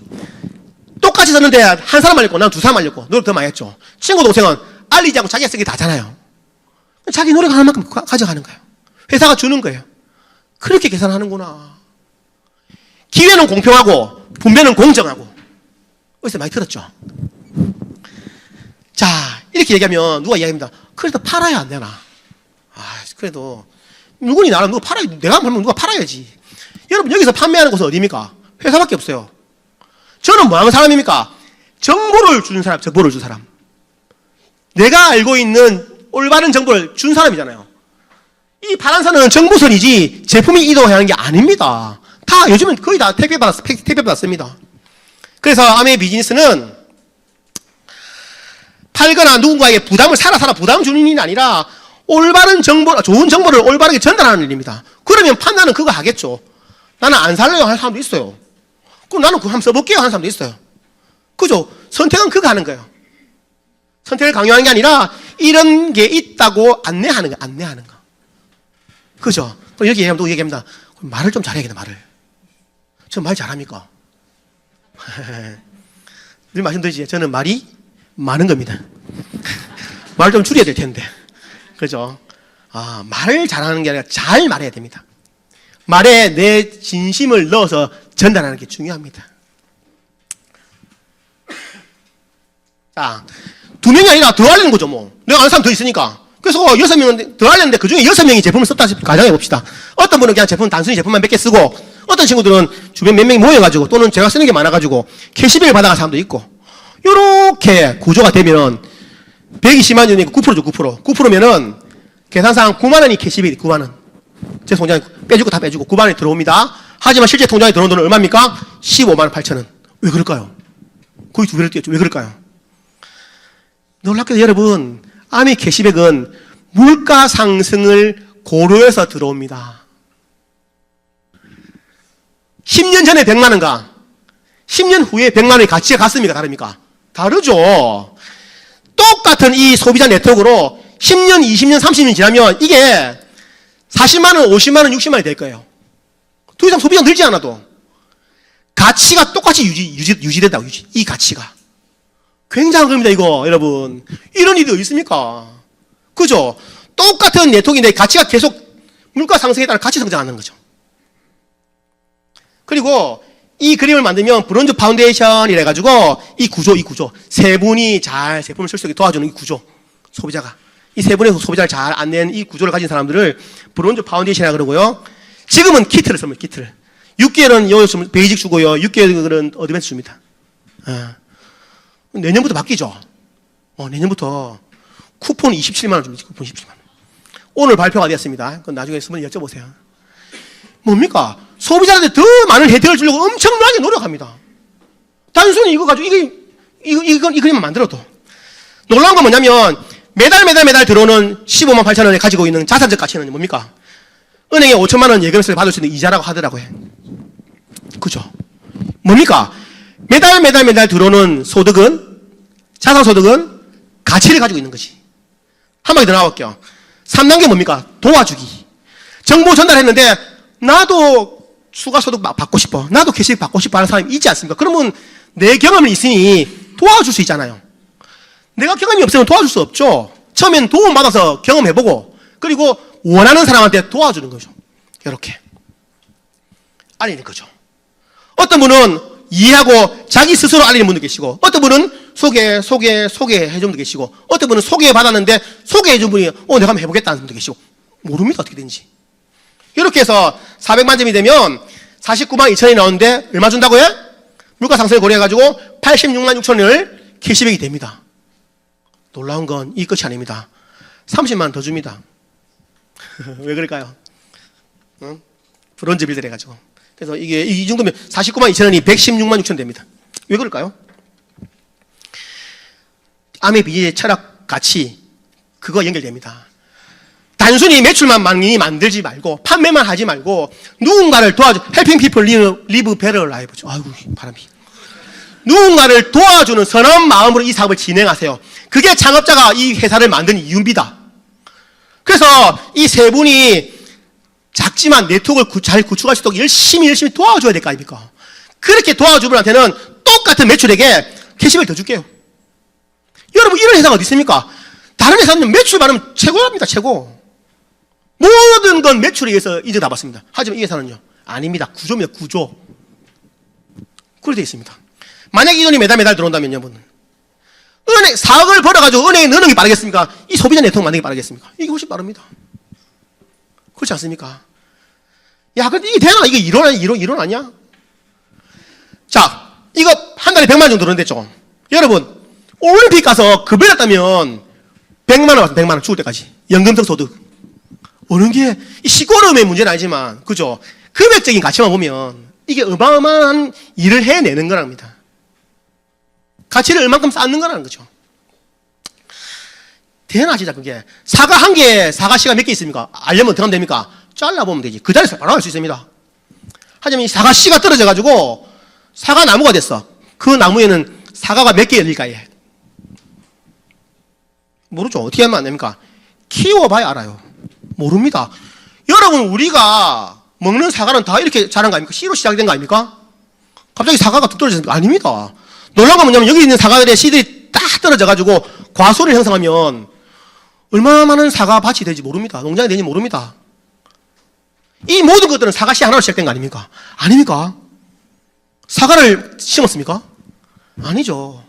똑같이 썼는데 한 사람 알렸고, 난 두 사람 알렸고, 노력 더 많이 했죠. 친구, 동생은 알리지 않고 자기가 쓰기 다잖아요. 자기 노력하는 만큼 가져가는 거예요. 회사가 주는 거예요. 그렇게 계산하는구나. 기회는 공평하고 분배는 공정하고. 어디서 많이 들었죠? 자, 이렇게 얘기하면 누가 이야기합니다. 그래도 팔아야 안 되나? 그래도 물건이 나랑 누가 팔아야, 내가 팔면 누가 팔아야지. 여러분, 여기서 판매하는 곳은 어디입니까? 회사밖에 없어요. 저는 뭐 하는 사람입니까? 정보를 주는 사람, 정보를 준 사람. 내가 알고 있는 올바른 정보를 준 사람이잖아요. 이 파란선은 정보선이지 제품이 이동하는 게 아닙니다. 다 요즘은 거의 다 택배 받았습니다. 그래서 아메의 비즈니스는 팔거나 누군가에게 부담을 사라 부담 주는 일이 아니라 올바른 정보, 좋은 정보를 올바르게 전달하는 일입니다. 그러면 판단은 그거 하겠죠. 나는 안 살래요 하는 사람도 있어요. 그럼 나는 그거 한번 써볼게요 하는 사람도 있어요. 그죠? 선택은 그거 하는 거예요. 선택을 강요하는 게 아니라 이런 게 있다고 안내하는 거, 안내하는 거. 그죠? 그럼 여기 얘기하면 또 얘기합니다. 말을 좀 잘해야겠다, 말을. 저 말 잘합니까? 늘 말씀드리지, 저는 말이 많은 겁니다. 말을 좀 줄여야 될 텐데. 그죠? 말을 잘하는 게 아니라 잘 말해야 됩니다. 말에 내 진심을 넣어서 전달하는 게 중요합니다. 자, 두 2명이 아니라 더 하려는 거죠, 뭐. 내가 아는 사람 더 있으니까. 그래서 6명 더 하려는데 그 중에 6명이 제품을 썼다 가정해 봅시다. 어떤 분은 그냥 단순히 제품만 몇 개 쓰고, 어떤 친구들은 주변 몇 명이 모여가지고, 또는 제가 쓰는 게 많아가지고, 캐시백을 받아간 사람도 있고, 요렇게 구조가 되면, 120만 원이니까 9%죠, 9%. 9%면은, 계산상 9만 원이 캐시백이 9만 원. 제 통장에 빼주고 다 빼주고 9만 원이 들어옵니다. 하지만 실제 통장에 들어온 돈은 얼마입니까? 15만 8천 원. 왜 그럴까요? 거의 두 배를 뛰었죠. 왜 그럴까요? 놀랍게도 여러분, 아미 캐시백은 물가 상승을 고려해서 들어옵니다. 10년 전에 100만 원과 10년 후에 100만 원의 가치가 같습니까? 다릅니까? 다르죠. 똑같은 이 소비자 네트워크로 10년, 20년, 30년 지나면 이게 40만 원, 50만 원, 60만 원이 될 거예요. 더 이상 소비자 늘지 않아도 가치가 똑같이 유지된다고, 이 가치가. 굉장한 겁니다, 이거, 여러분. 이런 일이 어디 있습니까? 그죠? 똑같은 네트워크인데 가치가 계속 물가 상승에 따라 같이 성장하는 거죠. 그리고 이 그림을 만들면 브론즈 파운데이션이라 해가지고 이 구조 세 분이 잘 제품을 쓸 수 있게 도와주는 이 구조, 소비자가. 이 세 분의 소비자를 잘 안내는 이 구조를 가진 사람들을 브론즈 파운데이션이라고 그러고요. 지금은 키트를 씁니다, 키트를. 6개월은 베이직 주고요. 6개월은 어드밴스 줍니다. 내년부터 바뀌죠. 내년부터 쿠폰 27만 원 줍니다. 쿠폰 27만 원. 오늘 발표가 되었습니다. 그건 나중에 있으면 여쭤보세요. 뭡니까? 소비자한테 더 많은 혜택을 주려고 엄청나게 노력합니다. 단순히 이거 가지고 이 그림만 만들어도. 놀라운 건 뭐냐면 매달 들어오는 15만 8천 원에 가지고 있는 자산적 가치는 뭡니까? 은행에 5천만 원 예금을 받을 수 있는 이자라고 하더라고요. 그죠? 뭡니까? 매달 들어오는 소득은, 자산소득은 가치를 가지고 있는 거지. 한마디 더 나올게요. 3단계 뭡니까? 도와주기. 정보 전달했는데, 나도 추가소득 받고 싶어. 나도 캐시백 받고 싶어 하는 사람이 있지 않습니까? 그러면 내 경험이 있으니 도와줄 수 있잖아요. 내가 경험이 없으면 도와줄 수 없죠. 처음엔 도움받아서 경험해보고, 그리고 원하는 사람한테 도와주는 거죠. 이렇게. 알리는 거죠. 어떤 분은 이해하고 자기 스스로 알리는 분도 계시고, 어떤 분은 소개해준 분도 계시고, 어떤 분은 소개받았는데 소개해준 분이 내가 한번 해보겠다는 분도 계시고, 모릅니다, 어떻게 되는지. 이렇게 해서 400만 점이 되면 49만 2천원이 나오는데 얼마 준다고요? 물가 상승을 고려해가지고 86만 6천원을 캐시백이 됩니다. 놀라운 건 이 끝이 아닙니다. 30만 원 더 줍니다. 왜 그럴까요? 브론즈 빌드를 해가지고. 그래서 이게 이 정도면 49만 2천원이 116만 6천 됩니다. 왜 그럴까요? 아메 비의 철학 가치, 그거 연결됩니다. 단순히 매출만 많이 만들지 말고, 판매만 하지 말고, 누군가를 도와줘. helping people live better life. 아이고, 바람이. 누군가를 도와주는 선한 마음으로 이 사업을 진행하세요. 그게 창업자가 이 회사를 만든 이유입니다. 그래서 이 세 분이 작지만 네트워크를 잘 구축할 수 있도록 열심히 도와줘야 될 거 아닙니까? 그렇게 도와주는 분한테는 똑같은 매출액에 캐시백을 더 줄게요. 여러분, 이런 회사가 어디 있습니까? 다른 회사는 매출 받으면 최고랍니다, 최고. 모든 건 매출에 의해서 인정받습니다. 하지만 이 회사는요, 아닙니다. 구조입니다, 구조. 그렇게 되어 있습니다. 만약 이 돈이 매달 들어온다면요, 여러분. 은행, 4억을 벌어가지고 은행에 넣는 게 빠르겠습니까? 이 소비자 네트워크 만드는 게 빠르겠습니까? 이게 훨씬 빠릅니다. 그렇지 않습니까? 야, 근데 이게 되나? 이게 이론 아니야? 자, 이거 한 달에 100만 원 정도 들었댔죠? 여러분, 올림픽 가서 그 받았다면 100만 원 왔어, 100만 원 죽을 때까지. 연금성 소득. 어느 게, 이 시골음의 문제는 아니지만, 그죠? 금액적인 가치만 보면 이게 어마어마한 일을 해내는 거랍니다. 가치를 얼만큼 쌓는 거라는 거죠. 되나, 진짜 그게. 사과 한 개에 사과씨가 몇 개 있습니까? 알려면 어떻게 하면 됩니까? 잘라보면 되지. 그 자리에서 바로 할 수 있습니다. 하지만 이 사과씨가 떨어져가지고 사과 나무가 됐어. 그 나무에는 사과가 몇 개 열릴까, 얘? 모르죠. 어떻게 하면 안 됩니까? 키워봐야 알아요. 모릅니다. 여러분, 우리가 먹는 사과는 다 이렇게 자란 거 아닙니까? 씨로 시작된 거 아닙니까? 갑자기 사과가 뚝 떨어졌습니까? 아닙니다. 놀라운 건 뭐냐면 여기 있는 사과들의 씨들이 딱 떨어져가지고 과수를 형성하면 얼마나 많은 사과밭이 될지 모릅니다. 농장이 되는지 모릅니다. 이 모든 것들은 사과씨 하나로 시작된 거 아닙니까? 아닙니까? 사과를 심었습니까? 아니죠.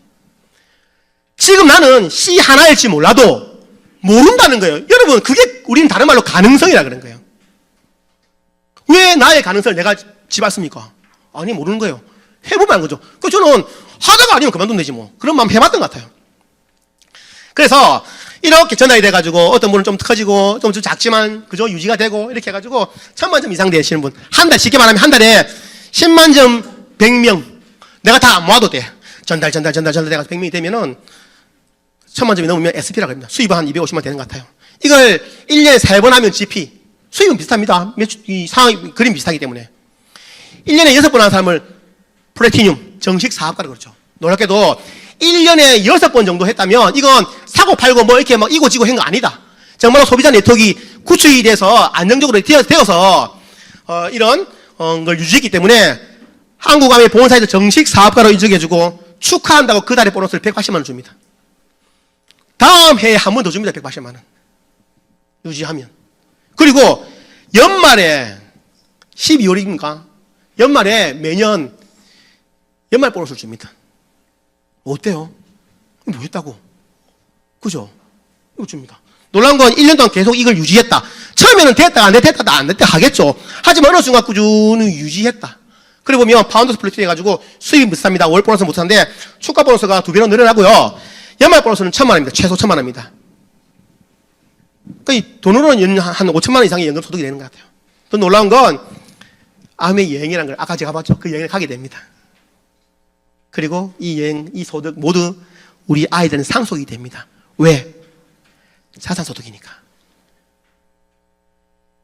지금 나는 C 하나일지 몰라도 모른다는 거예요. 여러분, 그게 우리는 다른 말로 가능성이라 그런 거예요. 왜 나의 가능성을 내가 집었습니까? 아니, 모르는 거예요. 해보면 아는 거죠. 그 저는 하다가 아니면 그만두면 되지 뭐. 그런 마음 해봤던 것 같아요. 그래서 이렇게 전달이 돼가지고 어떤 분은 좀 커지고 좀 작지만 그저 유지가 되고 이렇게 해가지고 1000만 점 이상 되시는 분. 한 달, 쉽게 말하면 한 달에 10만 점 100명. 내가 다 모아도 돼. 전달 돼가지고 100명이 되면은 1000만 점이 넘으면 SP라고 합니다. 수입은 한 250만 되는 것 같아요. 이걸 1년에 3번 하면 GP. 수입은 비슷합니다. 이 상황, 그림 비슷하기 때문에. 1년에 6번 하는 사람을 플래티늄, 정식 사업가라고 그러죠. 놀랍게도 1년에 6번 정도 했다면 이건 사고 팔고 뭐 이렇게 막 이고지고 한 거 아니다. 정말로 소비자 네트워크가 구축이 돼서 안정적으로 되어서 이런 걸 유지했기 때문에 한국암의 보험사에서 정식 사업가로 인정해주고 축하한다고 그 달에 보너스를 180만 원 줍니다. 다음 해에 한 번 더 줍니다. 180만 원. 유지하면. 그리고 연말에 12월입니까? 연말에 매년 연말 보너스를 줍니다. 어때요? 뭐 했다고? 그죠? 이거 줍니다. 놀라운 건 1년 동안 계속 이걸 유지했다. 처음에는 됐다, 안 됐다 하겠죠. 하지만 어느 순간 꾸준히 유지했다. 그리고 보면 파운드 스플릿 해가지고 수입 비쌉니다. 월 보너스 못하는데 축가 보너스가 2배로 늘어나고요. 연말 보너스는 1000만 원입니다. 최소 1000만 원입니다. 그러니까 이 돈으로는 한 5천만 원 이상의 연금 소득이 되는 것 같아요. 더 놀라운 건 암의 여행이라는 걸 아까 제가 봤죠. 그 여행을 가게 됩니다. 그리고 이 여행, 이 소득 모두 우리 아이들은 상속이 됩니다. 왜? 자산소득이니까.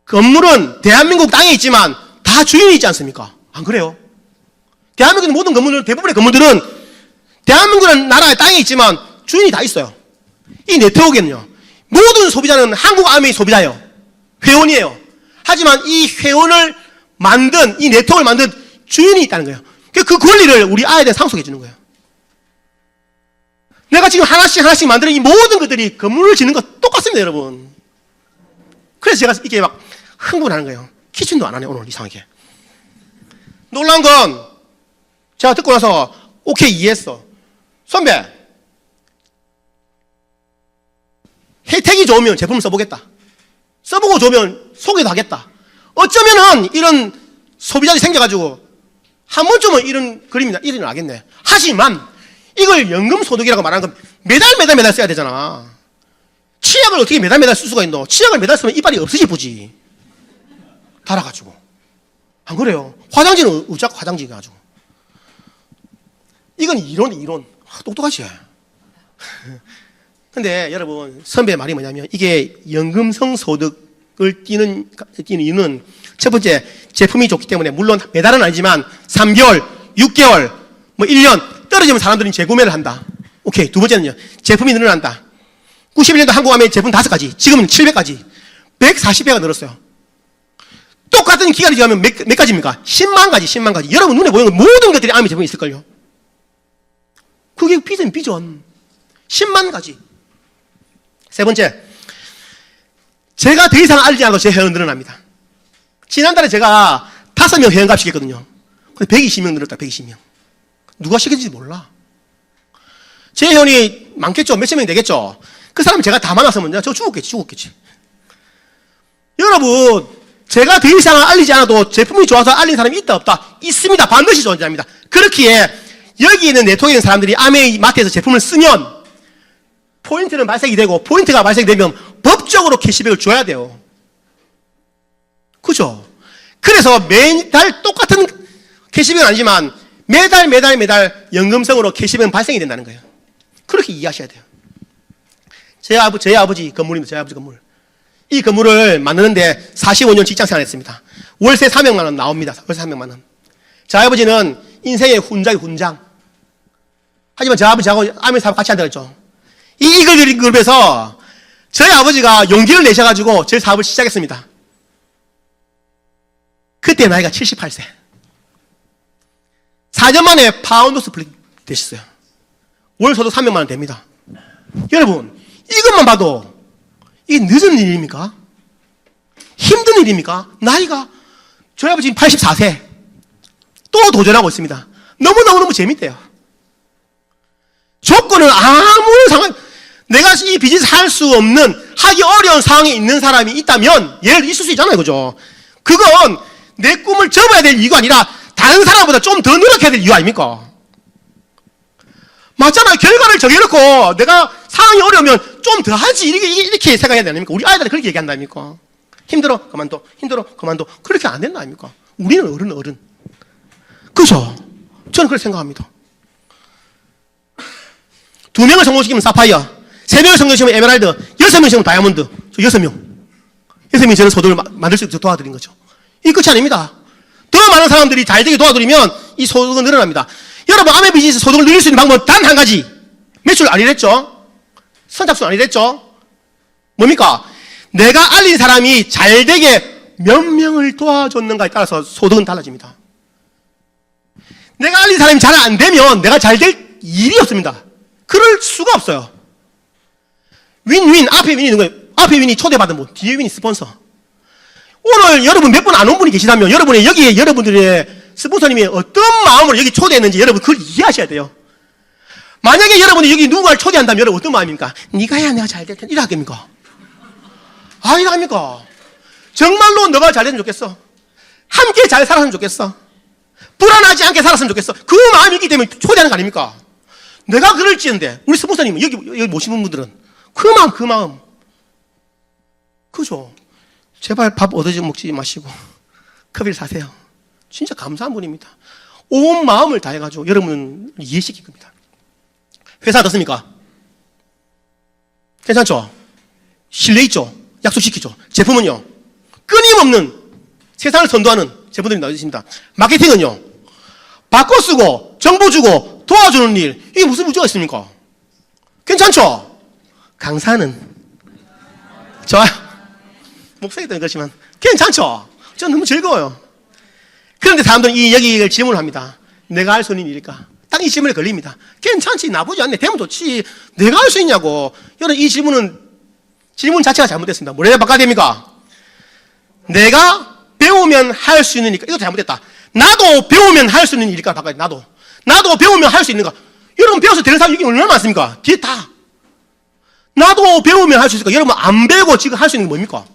건물은 대한민국 땅에 있지만 다 주인이 있지 않습니까? 안 그래요? 대한민국 모든 건물들, 대부분의 건물들은 대한민국은 나라의 땅에 있지만 주인이 다 있어요. 이 네트워크에는요. 모든 소비자는 한국암의 소비자예요. 회원이에요. 하지만 이 회원을 만든, 이 네트워크를 만든 주인이 있다는 거예요. 그 권리를 우리 아이들한테 상속해 주는 거예요. 내가 지금 하나씩 만드는 이 모든 것들이 건물을 짓는 거 똑같습니다, 여러분. 그래서 제가 이게 막 흥분하는 거예요. 키친도 안 하네, 오늘 이상하게. 놀라운 건 제가 듣고 나서 오케이, 이해했어. 선배, 혜택이 좋으면 제품을 써보겠다. 써보고 좋으면 소개도 하겠다. 어쩌면은 이런 소비자들이 생겨가지고 한 번쯤은 이런 그림이 일어나겠네. 하지만 이걸 연금소득이라고 말하는 건 매달 써야 되잖아. 치약을 어떻게 매달 쓸 수가 있노? 치약을 매달 쓰면 이빨이 없어지지. 달아가지고. 안 그래요? 화장지는 의자고 화장지가 가지고. 이건 이론. 똑똑하지? 근데 여러분, 선배의 말이 뭐냐면 이게 연금성 소득을 띄는 이유는 첫 번째, 제품이 좋기 때문에 물론 매달은 아니지만 3개월, 6개월, 뭐 1년 떨어지면 사람들이 재구매를 한다. 오케이. 두 번째는요. 제품이 늘어난다. 91년도 한국암의 제품 5가지, 지금은 700가지, 140배가 늘었어요. 똑같은 기간이 지나면 몇 가지입니까? 10만 가지. 여러분 눈에 보이는 모든 것들이 암의 제품이 있을걸요. 그게 비전. 10만 가지. 세 번째, 제가 더 이상 알지 않아도 제 회원 늘어납니다. 지난달에 제가 5명 회원값 시켰거든요. 근데 120명 늘었다, 120명. 누가 시켰는지 몰라. 제 회원이 많겠죠? 몇천 명 되겠죠? 그 사람 제가 다 만났으면 저 죽었겠지. 여러분, 제가 더 이상 알리지 않아도 제품이 좋아서 알린 사람이 있다, 없다? 있습니다. 반드시 존재합니다. 그렇기에 여기 있는 네트워크에 있는 사람들이 아메이 마트에서 제품을 쓰면 포인트는 발생이 되고, 포인트가 발생되면 법적으로 캐시백을 줘야 돼요. 그죠? 그래서 매달 똑같은 캐시백은 아니지만 매달 연금성으로 캐시백은 발생이 된다는 거예요. 그렇게 이해하셔야 돼요. 저희 아버지 건물입니다. 저희 아버지 건물. 이 건물을 만드는데 45년 직장생활 했습니다. 월세 300만 원 나옵니다. 월세 300만 원. 저희 아버지는 인생의 훈장. 하지만 저희 아버지하고 아멘 사업 같이 한다고 했죠. 이 이글그룹에서 저희 아버지가 용기를 내셔가지고 저희 사업을 시작했습니다. 그때 나이가 78세. 4년 만에 파운드 스플릿 되셨어요. 월 소득 300만 원 됩니다. 여러분, 이것만 봐도 이게 늦은 일입니까? 힘든 일입니까? 나이가 저희 아버지 84세. 또 도전하고 있습니다. 너무너무 재밌대요. 조건은 아무런 상황, 내가 이 비즈니스 할 수 없는, 하기 어려운 상황에 있는 사람이 있다면, 예를 있을 수 있잖아요. 그죠? 그건 내 꿈을 접어야 될 이유가 아니라, 다른 사람보다 좀 더 노력해야 될 이유 아닙니까? 맞잖아요. 결과를 정해놓고, 내가 상황이 어려우면 좀 더 하지. 이렇게 생각해야 되는 겁니까? 우리 아이들은 그렇게 얘기한다 아닙니까? 힘들어, 그만둬. 힘들어, 그만둬. 그렇게 안 된다 아닙니까? 우리는 어른. 그죠? 저는 그렇게 생각합니다. 2명을 성공시키면 사파이어, 3명을 성공시키면 에메랄드, 6명을 시키면 다이아몬드. 6명이 저는 소득을 만들 수 있도록 도와드린 거죠. 이 끝이 아닙니다. 더 많은 사람들이 잘 되게 도와드리면 이 소득은 늘어납니다. 여러분, 아메 비즈니스 소득을 늘릴 수 있는 방법은 단 한 가지. 매출 아니랬죠? 선착순 아니랬죠? 뭡니까? 내가 알린 사람이 잘 되게 몇 명을 도와줬는가에 따라서 소득은 달라집니다. 내가 알린 사람이 잘 안 되면 내가 잘 될 일이 없습니다. 그럴 수가 없어요. 윈윈, 앞에 윈이 있는 거예요. 앞에 윈이 초대받은 분, 뒤에 윈이 스폰서. 오늘 여러분 몇 분 안 온 분이 계시다면 여러분의 여기에 여러분들의 스폰서님이 어떤 마음으로 여기 초대했는지 여러분 그걸 이해하셔야 돼요. 만약에 여러분이 여기 누군가를 초대한다면 여러분 어떤 마음입니까? 네가 해야 내가 잘 될 텐데 이래 하겠습니까? 아, 이래 합니까? 정말로 너가 잘 됐으면 좋겠어. 함께 잘 살았으면 좋겠어. 불안하지 않게 살았으면 좋겠어. 그 마음이 있기 때문에 초대하는 거 아닙니까? 내가 그럴지언데 우리 스폰서님 여기 모시는 분들은 그 마음 그죠? 제발 밥 얻어지 먹지 마시고 커피를 사세요. 진짜 감사한 분입니다. 온 마음을 다해가지고 여러분을 이해시킬 겁니다. 회사 어떻습니까? 괜찮죠? 신뢰 있죠? 약속시키죠? 제품은요? 끊임없는 세상을 선도하는 제품들이 나와있습니다. 마케팅은요? 바꿔 쓰고 정보 주고 도와주는 일, 이게 무슨 문제가 있습니까? 괜찮죠? 강사는 좋아요. 목소리도 그렇지만 괜찮죠? 저는 너무 즐거워요. 그런데 사람들은 이 여기를 질문을 합니다. 내가 할 수 있는 일일까? 딱 이 질문에 걸립니다. 괜찮지, 나쁘지 않네, 되면 좋지. 내가 할 수 있냐고. 여러분, 이 질문 자체가 잘못됐습니다. 뭐래 바꿔야 됩니까? 내가 배우면 할 수 있는 일일까? 이것도 잘못됐다. 나도 배우면 할 수 있는 일일까? 바꿔야 돼. 나도 배우면 할 수 있는가? 여러분, 배워서 되는 사람이 여기 얼마나 많습니까? 뒤에 다. 나도 배우면 할 수 있을까? 여러분, 안 배우고 지금 할 수 있는 게 뭡니까?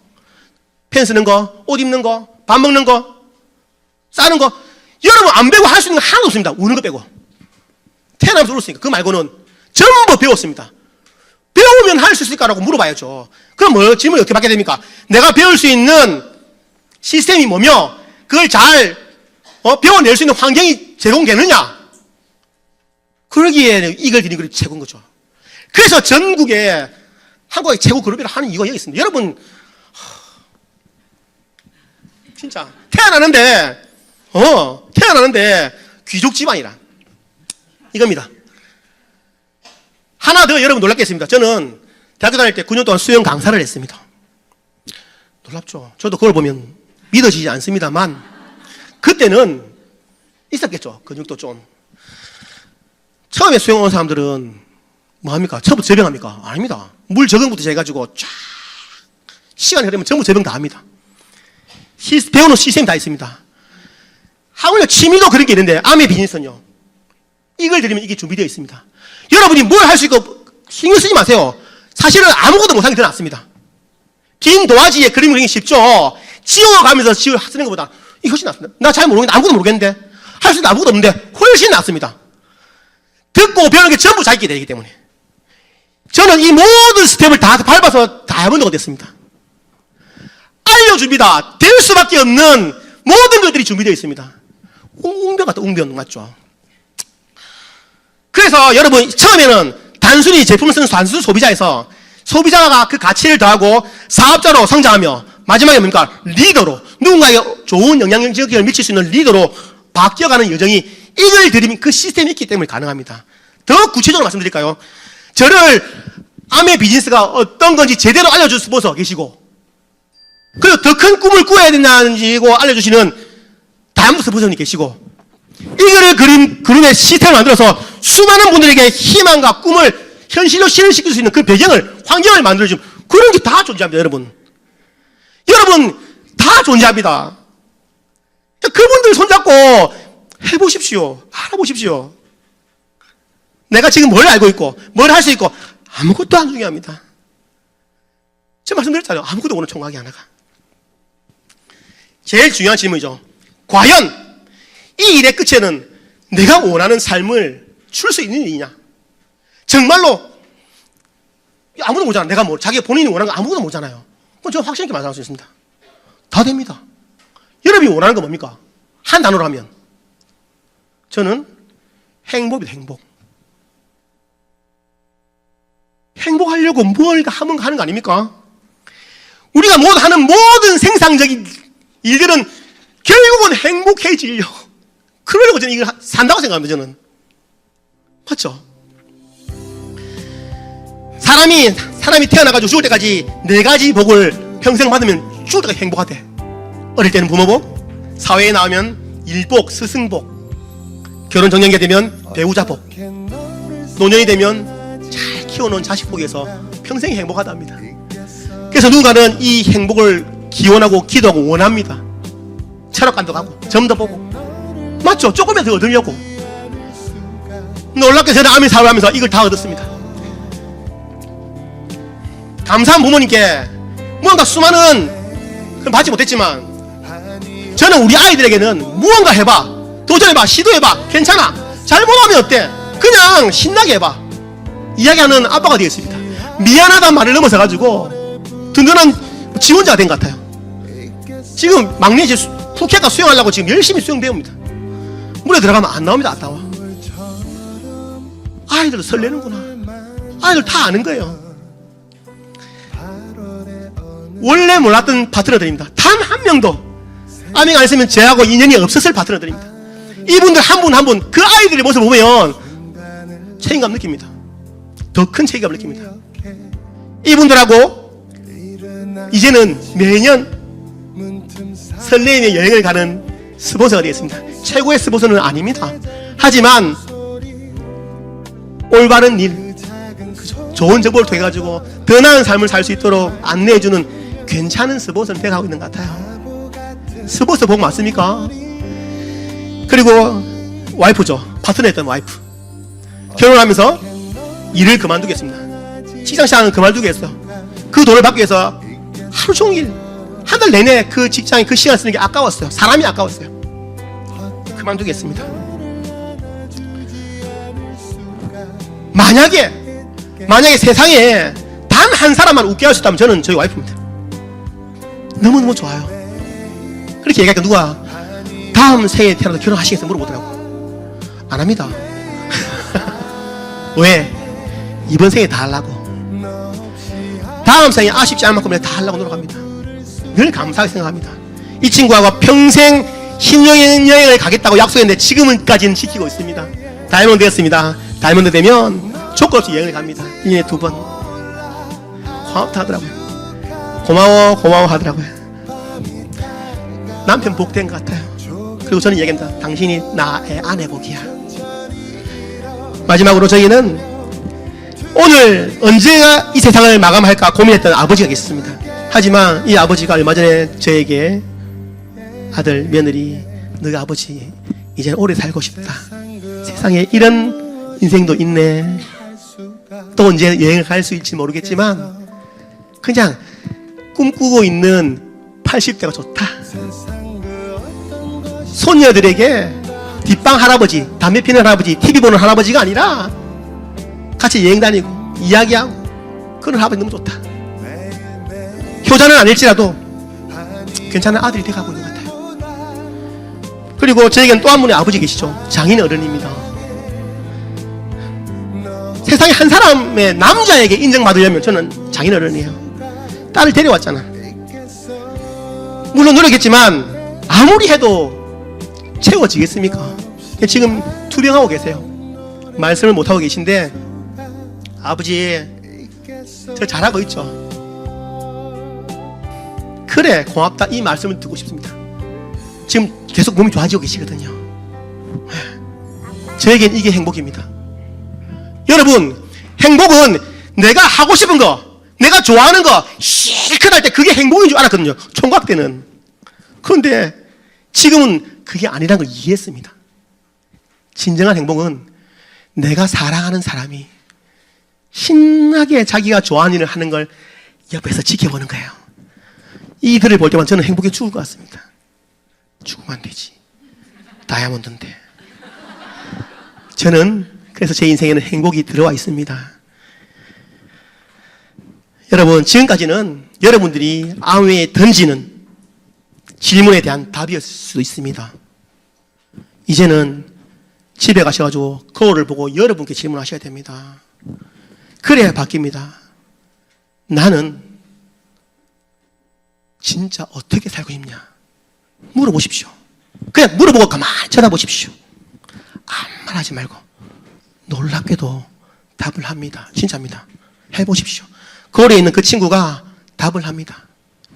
펜 쓰는 거, 옷 입는 거, 밥 먹는 거, 싸는 거. 여러분, 안 배우고 할 수 있는 거 하나도 없습니다. 우는 거 빼고. 태어나면서 울었으니까. 그 말고는 전부 배웠습니다. 배우면 할 수 있을까라고 물어봐야죠. 그럼 뭐, 질문이 어떻게 받게 됩니까? 내가 배울 수 있는 시스템이 뭐며, 그걸 잘, 배워낼 수 있는 환경이 제공되느냐? 그러기에 이걸 드린 그룹이 최고인 거죠. 그래서 전국에 한국의 최고 그룹이라 하는 이유가 여기 있습니다. 여러분, 진짜, 태어나는데 귀족 집안이라. 이겁니다. 하나 더 여러분 놀랍겠습니다. 저는 대학교 다닐 때 9년 동안 수영 강사를 했습니다. 놀랍죠? 저도 그걸 보면 믿어지지 않습니다만, 그때는 있었겠죠. 근육도 좀. 처음에 수영 온 사람들은 뭐 합니까? 처음부터 접영합니까? 아닙니다. 물 적응부터 해가지고 쫙 시간이 흐르면 전부 접영 다 합니다. 배우는 시스템이 다 있습니다. 하물며 취미도 그런 게 있는데, 아메 비즈니스는요, 이걸 드리면 이게 준비되어 있습니다. 여러분이 뭘 할 수 있고 신경 쓰지 마세요. 사실은 아무것도 못하는 게 더 낫습니다. 긴 도화지에 그림 그리기 쉽죠. 지워가면서 지워 쓰는 것보다 이게 훨씬 낫습니다. 나 잘 모르겠는데, 아무것도 모르겠는데, 할 수 있는 아무것도 없는데 훨씬 낫습니다. 듣고 배우는 게 전부 자기게 되기 때문에. 저는 이 모든 스텝을 다 밟아서 다이아몬드가 됐습니다. 알려줍니다. 될 수밖에 없는 모든 것들이 준비되어 있습니다. 웅변 같다, 웅변 맞죠? 그래서 여러분, 처음에는 단순히 제품을 쓰는 단순 소비자에서 소비자가 그 가치를 더하고 사업자로 성장하며, 마지막에 뭡니까? 리더로, 누군가에게 좋은 영향력을 미칠 수 있는 리더로 바뀌어가는 여정이, 이걸 드리면 그 시스템이 있기 때문에 가능합니다. 더 구체적으로 말씀드릴까요? 저를 아메 비즈니스가 어떤 건지 제대로 알려줄 스폰서 계시고, 그리고 더 큰 꿈을 꾸어야 된다는지 알려주시는 다이아몬드 스폰서님 계시고, 이거를 그림의 시스템을 만들어서 수많은 분들에게 희망과 꿈을 현실로 실현시킬 수 있는 그 배경을, 환경을 만들어주면, 그런 게 다 존재합니다, 여러분. 여러분, 다 존재합니다. 그분들 손잡고 해보십시오. 알아보십시오. 내가 지금 뭘 알고 있고 뭘 할 수 있고 아무것도 안 중요합니다. 제가 말씀드렸잖아요. 아무것도 오늘 총각이 하나가. 제일 중요한 질문이죠. 과연 이 일의 끝에는 내가 원하는 삶을 줄 수 있는 일이냐? 정말로 아무도 모르잖아. 내가 뭐 자기가 본인이 원하는 거 아무도 모르잖아요. 그럼 제가 확신 있게 말씀할 수 있습니다. 다 됩니다. 여러분이 원하는 거 뭡니까? 한 단어로 하면 저는 행복이다. 행복. 행복하려고 뭘 하는 거 아닙니까? 우리가 모두 하는 모든 생산적인 일들은 결국은 행복해지려고, 그러려고 저는 이걸 산다고 생각합니다. 저는. 맞죠? 사람이 태어나가지고 죽을 때까지 4가지 복을 평생 받으면 죽을 때까지 행복하대. 어릴 때는 부모복, 사회에 나오면 일복, 스승복, 결혼 정년기가 되면 배우자복, 노년이 되면 잘 키워놓은 자식복에서 평생이 행복하답니다. 그래서 누군가는 이 행복을 기원하고 기도하고 원합니다. 철학관도 가고 점도 보고. 맞죠? 조금이라도 더 얻으려고. 놀랍게 저는 아멘 사업을 하면서 이걸 다 얻었습니다. 감사한 부모님께 무언가 수많은 받지 못했지만 저는 우리 아이들에게는 무언가 해봐, 도전해봐, 시도해봐, 괜찮아, 잘못하면 어때, 그냥 신나게 해봐 이야기하는 아빠가 되겠습니다. 미안하다는 말을 넘어서가지고 든든한 지원자가 된 것 같아요. 지금 막내 푸켓가 수영하려고 지금 열심히 수영 배웁니다. 물에 들어가면 안 나옵니다. 안 나와. 아이들 설레는구나. 아이들 다 아는 거예요. 원래 몰랐던 파트너들입니다. 단 한 명도 아멘 안 했으면 저하고 인연이 없었을 파트너들입니다. 이분들 한 분 한 분 그 아이들의 모습을 보면 책임감 느낍니다. 더 큰 책임감을 느낍니다. 이분들하고 이제는 매년 설레임의 여행을 가는 스폰서가 되겠습니다. 최고의 스폰서는 아닙니다. 하지만 올바른 일, 좋은 정보를 통해 가지고 더 나은 삶을 살 수 있도록 안내해주는 괜찮은 스폰서는 되어가고 있는 것 같아요. 스폰서 복 맞습니까? 그리고 와이프죠. 파트너였던 와이프. 결혼하면서 일을 그만두겠습니다. 직장생활은 그만두겠어. 그 돈을 받기 위해서 하루 종일 한 달 내내 그 직장에 그 시간 쓰는 게 아까웠어요. 사람이 아까웠어요. 그만두겠습니다. 만약에 세상에 단 한 사람만 웃게 할 수 있다면 저는 저희 와이프입니다. 너무너무 좋아요. 그렇게 얘기하니까 누가 다음 생에 태어나도 결혼하시겠어요? 물어보더라고. 안 합니다. 왜? 이번 생에 다 하려고. 다음 생에 아쉽지 않을 만큼 다 하려고 노력합니다. 늘 감사하게 생각합니다. 이 친구하고 평생 신여행을 가겠다고 약속했는데 지금까지는 지키고 있습니다. 다이아몬드 되었습니다. 다이아몬드 되면 조건 없이 여행을 갑니다. 1년에 2번. 고맙다 하더라고요. 고마워 하더라고요. 남편 복된 것 같아요. 그리고 저는 얘기합니다. 당신이 나의 아내 복이야. 마지막으로 저희는 오늘 언제가 이 세상을 마감할까 고민했던 아버지가 계셨습니다. 하지만 이 아버지가 얼마 전에 저에게 아들, 며느리, 너희 아버지 이제는 오래 살고 싶다. 세상에 이런 인생도 있네. 또 언제 여행을 갈 수 있을지 모르겠지만 그냥 꿈꾸고 있는 80대가 좋다. 손녀들에게 뒷방 할아버지, 담배 피는 할아버지, TV 보는 할아버지가 아니라 같이 여행 다니고 이야기하고 그런 할아버지 너무 좋다. 효자는 아닐지라도 괜찮은 아들이 돼가고 있는 것 같아요. 그리고 저에게는 또 한 분의 아버지 계시죠. 장인 어른입니다. 세상에 한 사람의 남자에게 인정받으려면 저는 장인 어른이에요. 딸을 데려왔잖아. 물론 노력했지만 아무리 해도 채워지겠습니까? 지금 투병하고 계세요. 말씀을 못하고 계신데 아버지 저 잘하고 있죠? 그래 고맙다 이 말씀을 듣고 싶습니다. 지금 계속 몸이 좋아지고 계시거든요. 저에겐 이게 행복입니다. 여러분 행복은 내가 하고 싶은 거 내가 좋아하는 거 실컷 할 때 그게 행복인 줄 알았거든요. 총각 때는. 그런데 지금은 그게 아니라는 걸 이해했습니다. 진정한 행복은 내가 사랑하는 사람이 신나게 자기가 좋아하는 일을 하는 걸 옆에서 지켜보는 거예요. 이들을 볼 때만 저는 행복해 죽을 것 같습니다. 죽으면 안 되지. 다이아몬드인데. 저는 그래서 제 인생에는 행복이 들어와 있습니다. 여러분, 지금까지는 여러분들이 아무에 던지는 질문에 대한 답이었을 수도 있습니다. 이제는 집에 가셔가지고 거울을 보고 여러분께 질문하셔야 됩니다. 그래야 바뀝니다. 나는 진짜 어떻게 살고 싶냐? 물어보십시오. 그냥 물어보고 가만히 쳐다보십시오. 아무 말 하지 말고. 놀랍게도 답을 합니다. 진짜입니다. 해보십시오. 거리에 있는 그 친구가 답을 합니다.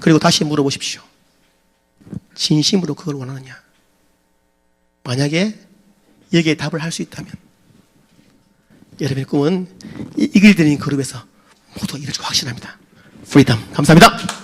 그리고 다시 물어보십시오. 진심으로 그걸 원하느냐? 만약에 여기에 답을 할 수 있다면 여러분의 꿈은 이 길들인 그룹에서 모두 이룰 줄 확신합니다. 프리덤. 감사합니다.